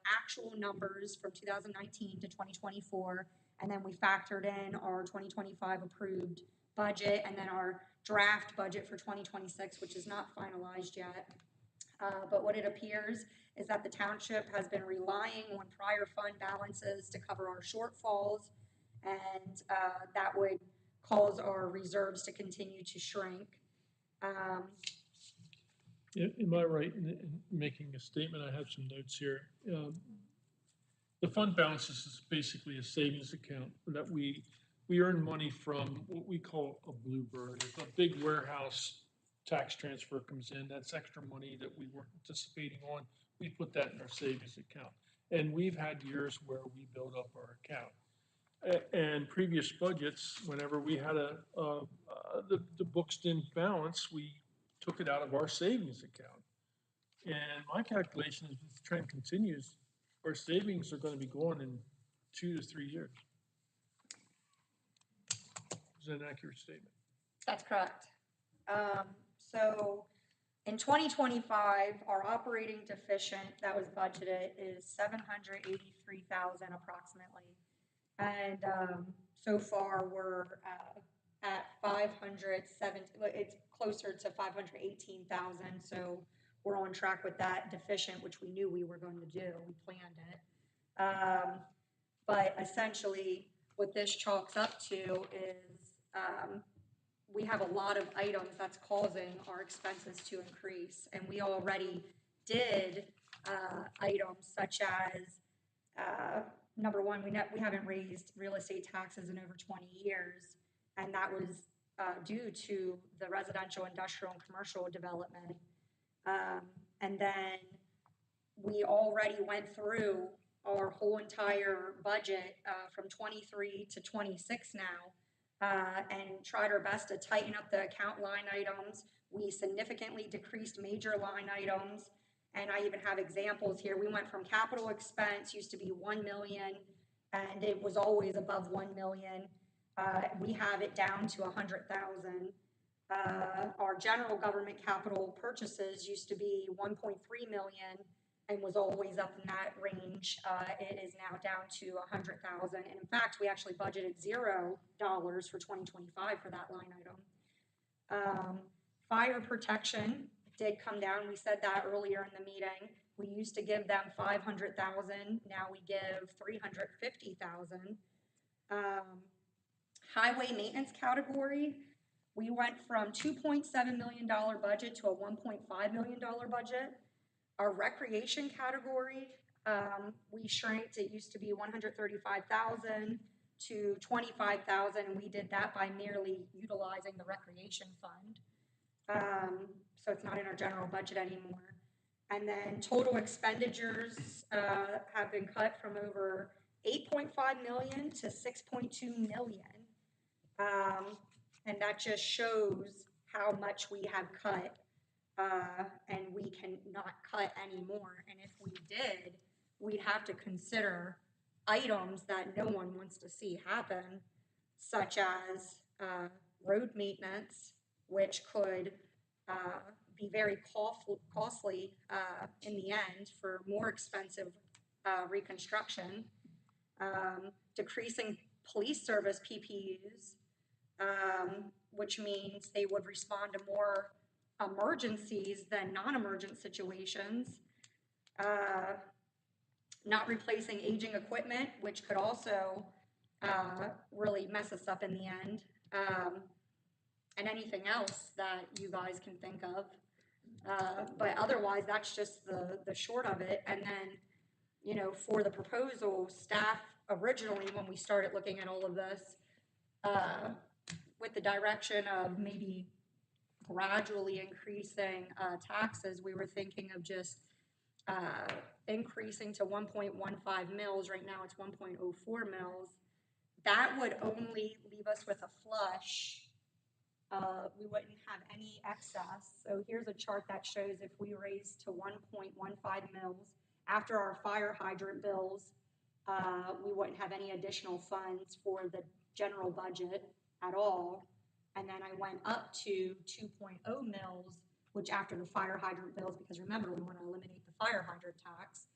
actual numbers from 2019 to 2024, and then we factored in our 2025 approved budget, and then our draft budget for 2026, which is not finalized yet. But what it appears is that the township has been relying on prior fund balances to cover our shortfalls, and that would cause our reserves to continue to shrink. Am I right in making a statement? I have some notes here. The fund balances is basically a savings account that we earn money from what we call a bluebird. If a big warehouse tax transfer comes in, that's extra money that we weren't anticipating on. We put that in our savings account. And we've had years where we build up our account. And previous budgets, whenever we had the books didn't balance, we took it out of our savings account. And my calculation is if the trend continues, our savings are gonna be gone in 2 to 3 years. Is that an accurate statement? That's correct. So in 2025, our operating deficient that was budgeted is 783,000 approximately. And so far, we're at 570, it's closer to 518,000. So we're on track with that deficient, which we knew we were going to do. We planned it. But essentially, what this chalks up to is we have a lot of items that's causing our expenses to increase. And we already did items such as number one, we haven't raised real estate taxes in over 20 years, and that was due to the residential, industrial, and commercial development. And then we already went through our whole entire budget from 23 to 26 now, and tried our best to tighten up the account line items. We significantly decreased major line items. And I even have examples here. We went from capital expense, used to be 1 million, and it was always above 1 million. We have it down to 100,000. Our general government capital purchases used to be 1.3 million and was always up in that range. It is now down to 100,000. And in fact, we actually budgeted $0 for 2025 for that line item. Fire protection did come down. We said that earlier in the meeting. We used to give them 500,000. Now we give 350,000. Highway maintenance category, we went from $2.7 million budget to a $1.5 million budget. Our recreation category, we shrinked. It used to be 135,000 to 25,000, and we did that by merely utilizing the recreation fund. So it's not in our general budget anymore. And then total expenditures have been cut from over 8.5 million to 6.2 million. And that just shows how much we have cut, and we cannot cut anymore. And if we did, we'd have to consider items that no one wants to see happen, such as road maintenance, which could be very costly in the end for more expensive reconstruction, decreasing police service PPUs, which means they would respond to more emergencies than non-emergent situations. Not replacing aging equipment, which could also really mess us up in the end. And anything else that you guys can think of. But otherwise, that's just the short of it. And then, you know, for the proposal, staff originally, when we started looking at all of this, with the direction of maybe gradually increasing taxes, we were thinking of just increasing to 1.15 mils. Right now it's 1.04 mils. That would only leave us with a flush. We wouldn't have any excess. So here's a chart that shows if we raise to 1.15 mils after our fire hydrant bills, we wouldn't have any additional funds for the general budget at all. And then I went up to 2.0 mils, which after the fire hydrant bills, because remember, we want to eliminate the fire hydrant tax,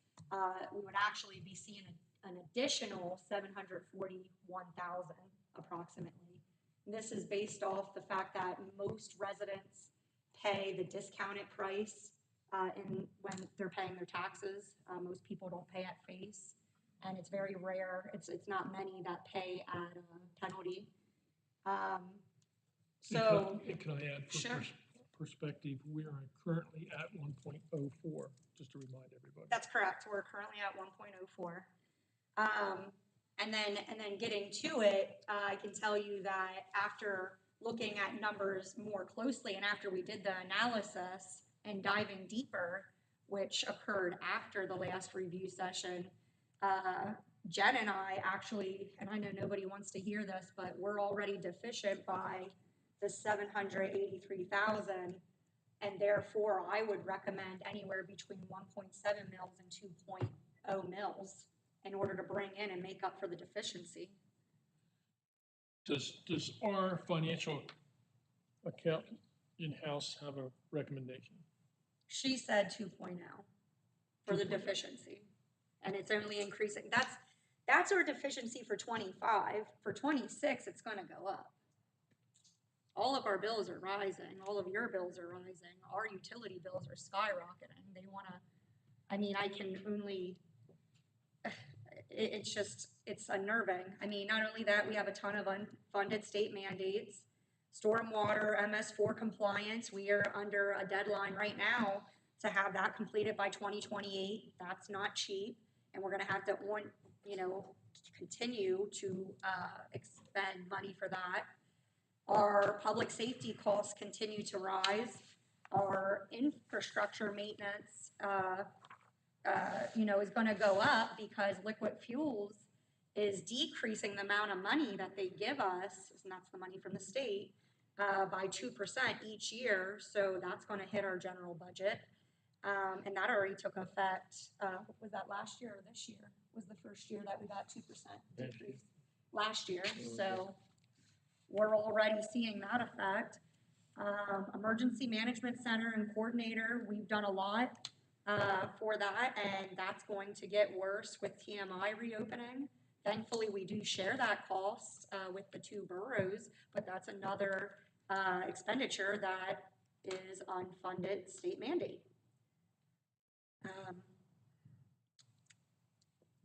we would actually be seeing an additional 741,000 approximately. This is based off the fact that most residents pay the discounted price when they're paying their taxes. Most people don't pay at face, and it's very rare. It's not many that pay at a penalty. So, And can I add for sure. Perspective, we are currently at 1.04, just to remind everybody. That's correct. We're currently at 1.04. And then getting to it, I can tell you that after looking at numbers more closely and after we did the analysis and diving deeper, which occurred after the last review session, Jen and I actually, and I know nobody wants to hear this, but we're already deficient by the 783,000. And therefore I would recommend anywhere between 1.7 mils and 2.0 mils in order to bring in and make up for the deficiency. Does our financial accountant in-house have a recommendation? She said 2.0 for the deficiency, and it's only increasing. That's our deficiency for 25. For 26, it's going to go up. All of our bills are rising. All of your bills are rising. Our utility bills are skyrocketing. They want to, I mean, I can only, it's unnerving. I mean, not only that, we have a ton of unfunded state mandates, stormwater, MS4 compliance. We are under a deadline right now to have that completed by 2028. That's not cheap. And we're going to have to, continue to expend money for that. Our public safety costs continue to rise. Our infrastructure maintenance, is going to go up because liquid fuels is decreasing the amount of money that they give us, and that's the money from the state, by 2% each year. So that's going to hit our general budget. And that already took effect. Was that last year or this year? Was the first year that we got 2% decrease? Last year. So we're already seeing that effect. Emergency Management Center and Coordinator, we've done a lot for that, and that's going to get worse with TMI reopening. Thankfully, we do share that cost with the two boroughs, but that's another expenditure that is unfunded state mandate.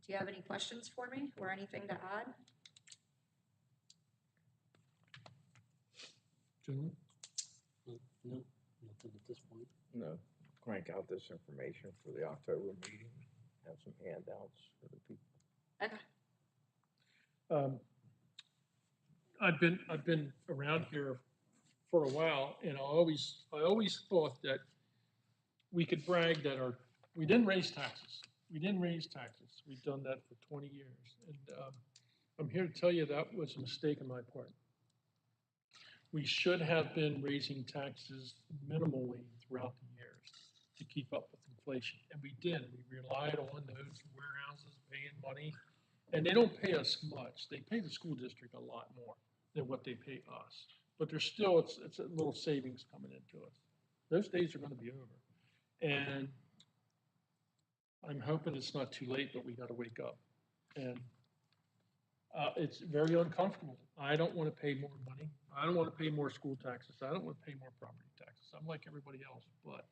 Do you have any questions for me or anything to add? Gentlemen? No, nothing at this point. No, crank out this information for the October meeting, have some handouts for the people. Okay. I've been around here for a while, and I always thought that we could brag that we didn't raise taxes. We didn't raise taxes. We've done that for 20 years. And I'm here to tell you that was a mistake on my part. We should have been raising taxes minimally throughout the years to keep up with inflation. And we did. We relied on those warehouses paying money. And they don't pay us much. They pay the school district a lot more than what they pay us. But there's still, it's a little savings coming into us. Those days are going to be over. And I'm hoping it's not too late, but we got to wake up. And It's very uncomfortable. I don't want to pay more money. I don't want to pay more school taxes. I don't want to pay more property taxes. I'm like everybody else, but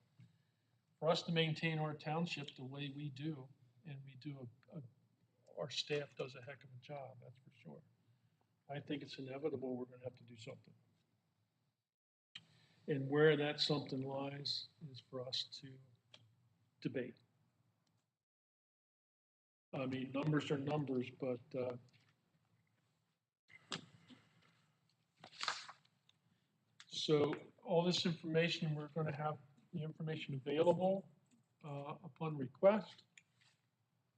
for us to maintain our township the way we do, and we do our staff does a heck of a job, that's for sure. I think it's inevitable we're gonna have to do something. And where that something lies is for us to debate. I mean, numbers are numbers, but, so all this information, we're gonna have the information available, upon request.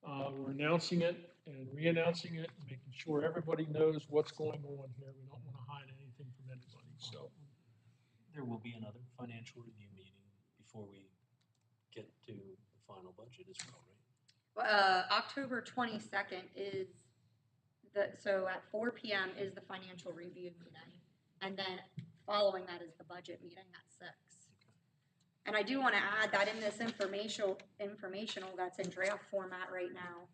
We're announcing it and re-announcing it, and making sure everybody knows what's going on here. We don't wanna hide anything from anybody, so. There will be another financial review meeting before we get to the final budget as well, right? October 22nd is so at 4 PM is the financial review meeting. And then following that is the budget meeting at 6. And I do want to add that in this informational that's in draft format right now,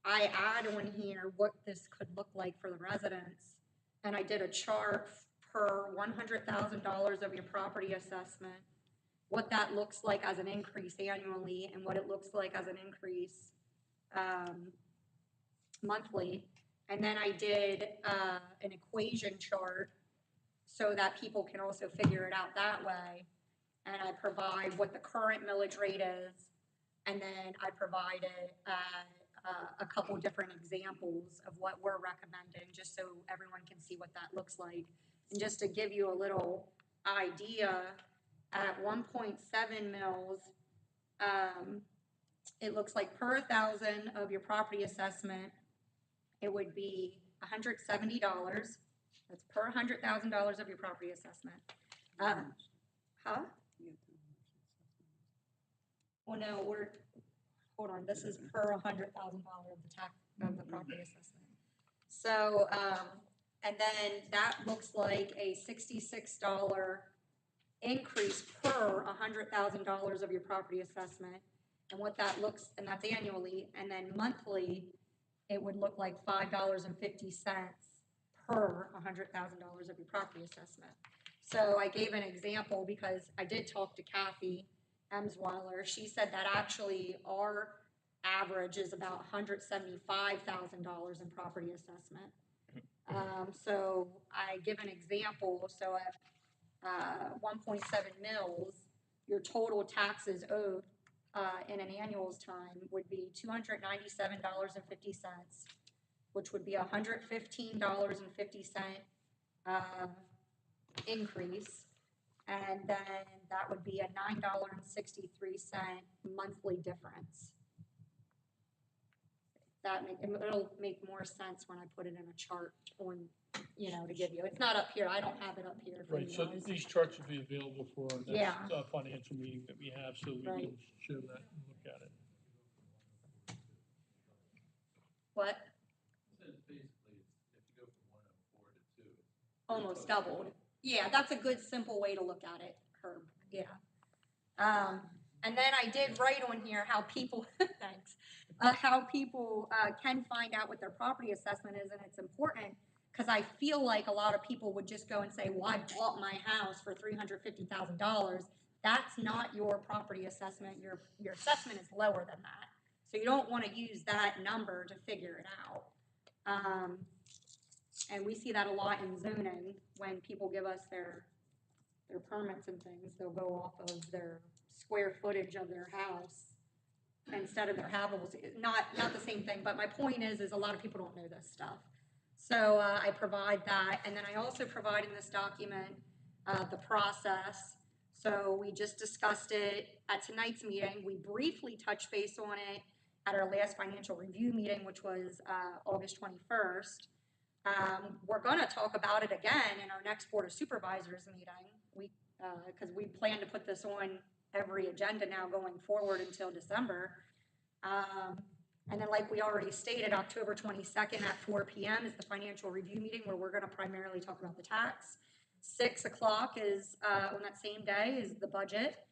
I add on here what this could look like for the residents. And I did a chart per $100,000 of your property assessment, what that looks like as an increase annually and what it looks like as an increase monthly. And then I did an equation chart so that people can also figure it out that way. And I provide what the current millage rate is, and then I provided a couple different examples of what we're recommending, just so everyone can see what that looks like. And just to give you a little idea, at 1.7 mils, it looks like per 1,000 of your property assessment, it would be $170. That's per $100,000 of your property assessment. Huh? Well, no, hold on, this is per $100,000 of the tax, of the property assessment. So, and then that looks like a $66 increase per $100,000 of your property assessment. And what that looks, and that's annually, and then monthly, it would look like $5.50 per $100,000 of your property assessment. So I gave an example because I did talk to Kathy Emsweiler. She said that actually our average is about $175,000 in property assessment. So I give an example. So at 1.7 mils, your total taxes owed in an annual's time would be $297.50, which would be $115.50 increase. And then that would be a $9.63 monthly difference. It'll make more sense when I put it in a chart on, to give you. It's not up here. I don't have it up here for Right, you so guys. these charts will be available for our Yeah. next financial meeting that we have, so we Right. can show that and look at it. What? Basically, if you go from 104 to 2. Almost doubled. Yeah, that's a good, simple way to look at it, Herb. Yeah. And then I did write on here how people, thanks, how people can find out what their property assessment is, and it's important because I feel like a lot of people would just go and say, well, I bought my house for $350,000. That's not your property assessment. Your assessment is lower than that. So you don't want to use that number to figure it out. And we see that a lot in zoning when people give us their permits and things. They'll go off of their square footage of their house instead of their habitables. Not the same thing, but my point is a lot of people don't know this stuff. So I provide that, and then I also provide in this document the process. So we just discussed it at tonight's meeting. We briefly touched base on it at our last financial review meeting, which was August 21st. We're going to talk about it again in our next Board of Supervisors meeting. Because we plan to put this on every agenda now going forward until December. And then like we already stated, October 22nd at 4 PM is the financial review meeting where we're going to primarily talk about the tax. 6 o'clock is, on that same day, is the budget.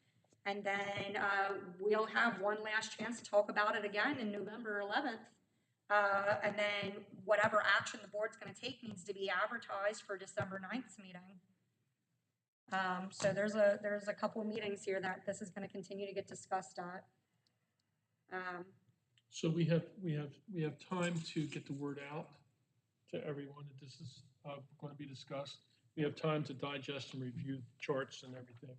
And then we'll have one last chance to talk about it again in November 11th And then whatever action the board's gonna take needs to be advertised for December 9th's meeting. So there's a couple meetings here that this is gonna continue to get discussed at. So we have time to get the word out to everyone that this is going to be discussed. We have time to digest and review charts and everything,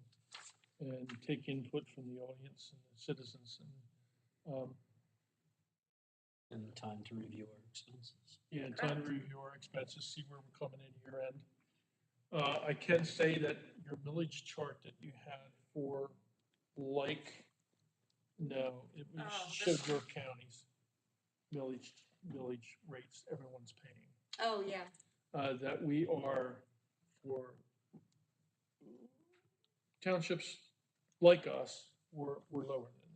and take input from the audience and the citizens. And time to review our expenses. Yeah, time to review our expenses, see where we're coming in year end. I can say that your millage chart that you had for it showed your counties millage rates everyone's paying. Oh, yeah. That we are for townships like us, we're lower than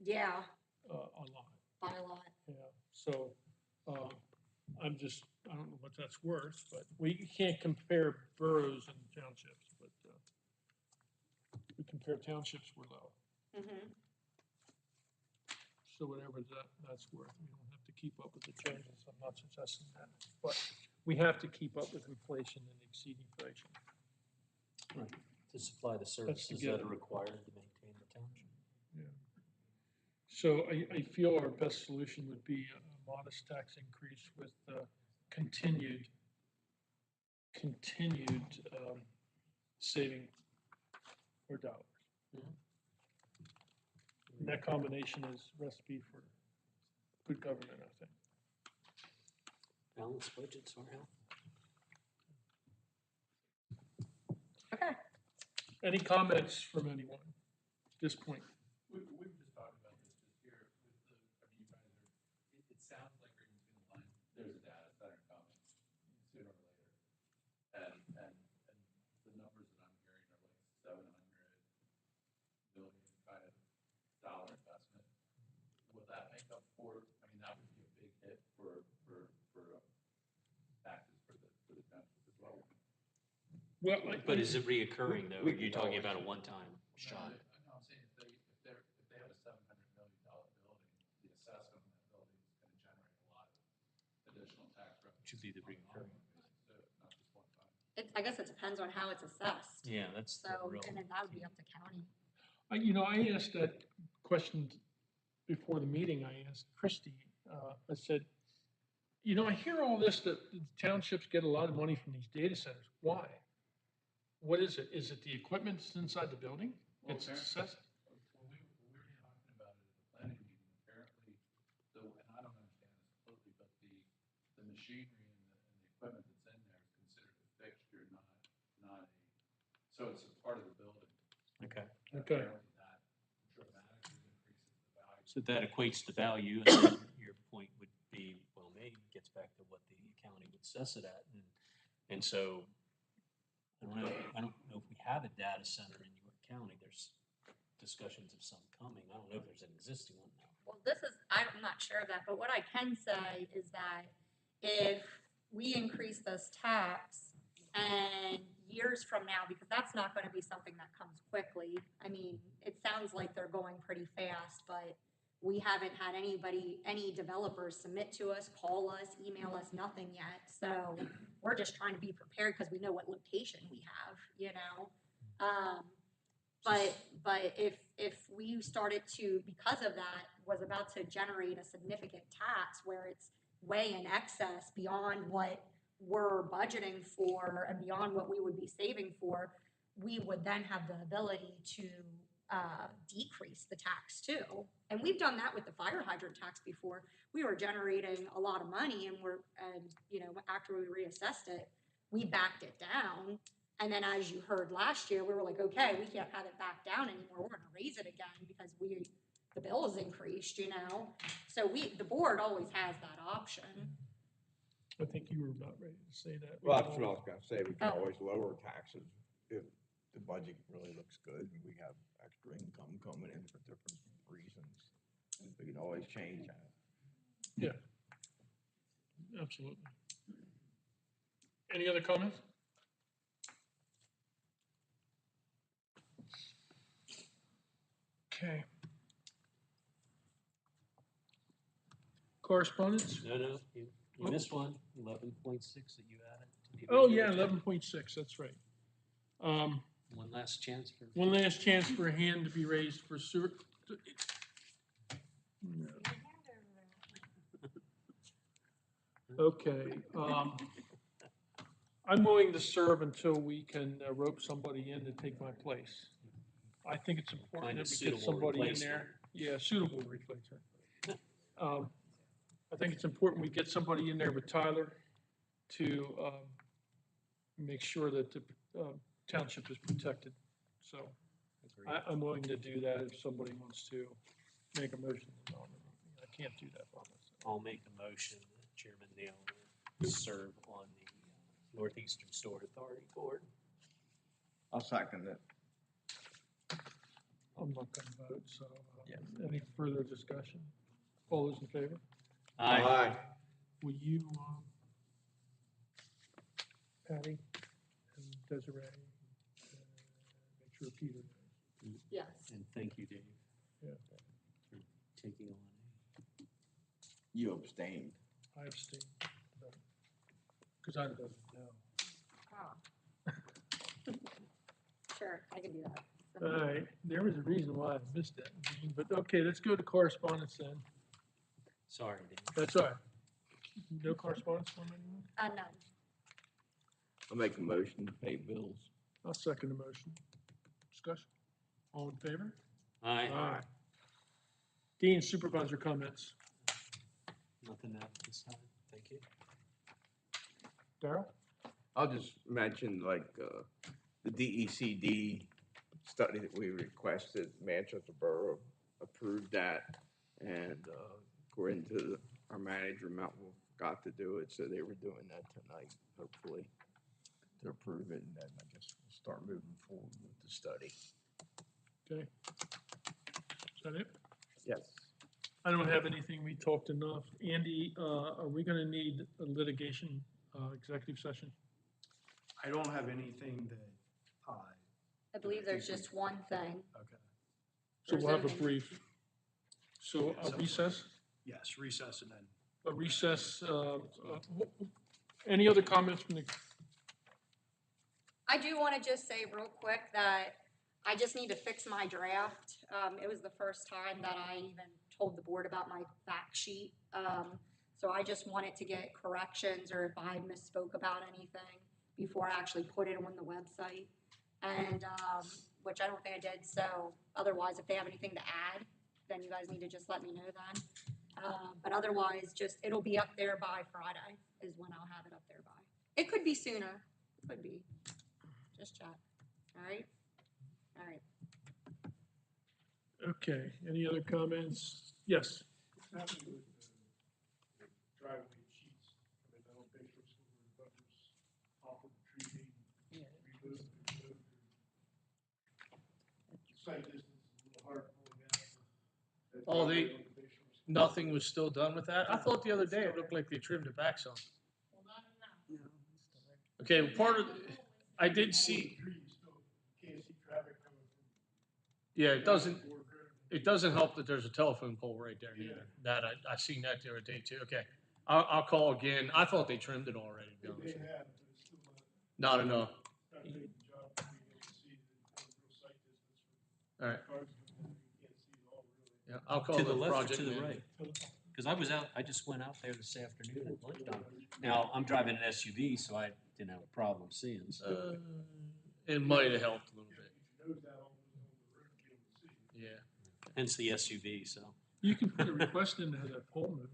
they Yeah, are, a lot, by a lot. yeah. So, I don't know what that's worth, but we can't compare boroughs and townships, but, we compare townships, we're low. Mm-hmm. So whatever that's worth, we don't have to keep up with the changes, I'm not suggesting that, but we have to keep up with inflation and exceed inflation. Right. To supply the services that are required to maintain the township. Yeah. So I feel our best solution would be a modest tax increase with continued saving our dollars. And that combination is recipe for good government, I think. Balanced budgets are helpful. Okay. Any comments from anyone at this point? We've just talked about this just here with you guys it sounds like reading between the lines, there's a data center coming sooner or later. And the numbers that I'm hearing are like 700 million kind of dollar investment. Will that make up for, I mean, that would be a big hit for taxes for the township as well. Well, But is it reoccurring though? Are you talking about a one-time shot? I'm saying if they have a $700 million building, the assessment on that building is going to generate a lot of additional tax revenue. Should be the recurring. Not just one time. I guess it depends on how it's assessed. Yeah, that's the So, real. and then that would be up to county. I asked that question before the meeting. I asked Christie, I said, I hear all this, that the townships get a lot of money from these data centers. Why? What is it? Is it the equipment that's inside the building? Well, It's assessed. When we were talking about it at the planning meeting, apparently, and I don't understand this completely, but the machinery and the equipment that's in there is considered a fixture, not a, so it's a part of the building. Okay. Okay. Apparently that dramatically increases the value. So that equates to value, and then your point would be, well, maybe it gets back to what the county would assess it at, and so I don't know if we have a data center in York County. There's discussions of some coming. I don't know if there's an existing one now. Well, I'm not sure of that, but what I can say is that if we increase this tax and years from now, because that's not gonna be something that comes quickly. I mean, it sounds like they're going pretty fast, but we haven't had any developers submit to us, call us, email us, nothing yet. So we're just trying to be prepared because we know what location we have, But if we started to, because of that, was about to generate a significant tax where it's way in excess beyond what we're budgeting for and beyond what we would be saving for, we would then have the ability to decrease the tax too. And we've done that with the fire hydrant tax before. We were generating a lot of money and after we reassessed it, we backed it down. And then as you heard last year, we were like, okay, we can't have it back down anymore. We're gonna raise it again because the bill has increased, So the board always has that option. I think you were about ready to say that. Well, that's what I was gonna say, we can Oh. always lower taxes if the budget really looks good and we have extra income coming in for different reasons. We can always change that. Yeah. Absolutely. Any other comments? Okay. Correspondence? No, you missed one, 11.6 that you added to the. Oh, original yeah, agenda. 11.6, that's right. One last chance for. One last chance for a hand to be raised for sewer. No. Okay, I'm willing to serve until we can rope somebody in to take my place. I think it's important Find a that we get suitable somebody in replacement. there. Yeah, suitable replacement. I think it's important we get somebody in there with Tyler to make sure that the township is protected. So I'm willing to do that if somebody wants to make a motion to nominate me. I can't do that by myself. I'll make a motion that Chairman Nail will serve on the Northeastern Sewer Authority Board. I'll second it. I'm not going to vote, so Yes. any further discussion? All those in favor? Will you, Patty and Desiree, make sure Peter knows? Yes. And thank you, Dave, Yeah, for taking on. You abstained. I abstain. Because I don't know. Sure, I can do that. All right, there was a reason why I missed that meeting, but okay, let's go to correspondence then. Sorry, Dave. That's all right. No correspondence from anyone? No. I'll make a motion to pay bills. I'll second the motion. Discussion? All in favor? Aye. Dean, supervisor comments. Nothing at this time. Thank you. Darrell? I'll just mention like the DECD study that we requested, Manchester Borough approved that. And according to our manager, Mountain forgot to do it, so they were doing that tonight, hopefully, to approve it. And then I guess we'll start moving forward with the study. Okay. Is that it? Yes. I don't have anything. We talked enough. Andy, are we gonna need a litigation, executive session? I don't have anything that, I believe there's just one thing. okay, So we'll have a Resuming. brief. So a recess? yes, recess and then. A recess, any other comments from the, I do want to just say real quick that I just need to fix my draft. It was the first time that I even told the board about my fact sheet. So I just wanted to get corrections or if I misspoke about anything before I actually put it on the website. And, which I don't think I did. So otherwise, if they have anything to add, then you guys need to just let me know then. But otherwise, just, it'll be up there by Friday is when I'll have it up there by. It could be sooner, could be. Just chat, all right? All right. okay, any other comments? Yes. What's happening with the driveway sheets? I mean, I don't think it's where the butters off of the tree being removed. Site distance is a little hard pulling out. Oh, nothing was still done with that? I thought the other day it looked like they trimmed it back some. No. Okay, well, part of, I did see, Can't see traffic coming from. yeah, it doesn't help that there's a telephone pole right there either. That, I seen that the other day too. Okay, I'll call again. I thought they trimmed it already, to be honest They with you. have, but it's still not, Not enough. not doing the job to be able to see the real site distance. All right, Cars coming in, you can't see it all really. yeah, I'll call To the the left or project to the manager. right? Because I just went out there this afternoon at lunchtime. Now, I'm driving an SUV, so I didn't have a problem seeing, so. It might have helped a little bit, If you nose that on the road, you'll be able to see. yeah. Hence the SUV, so. You can put a request in to have that pole moved.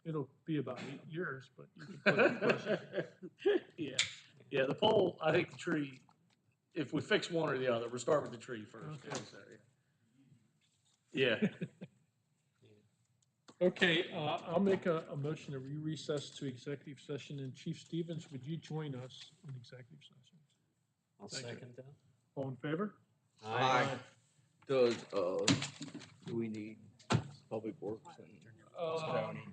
It'll be about 8 years, but you can put a request in. Yeah, yeah, the pole, I think the tree, if we fix one or the other, we'll start with the tree first. Okay. So, yeah. Yeah. Okay, I'll make a motion to recess to executive session, and Chief Stevens, would you join us in executive session? I'll Thank you. second that. All in favor? Aye. Does, do we need public works and Uh, zoning?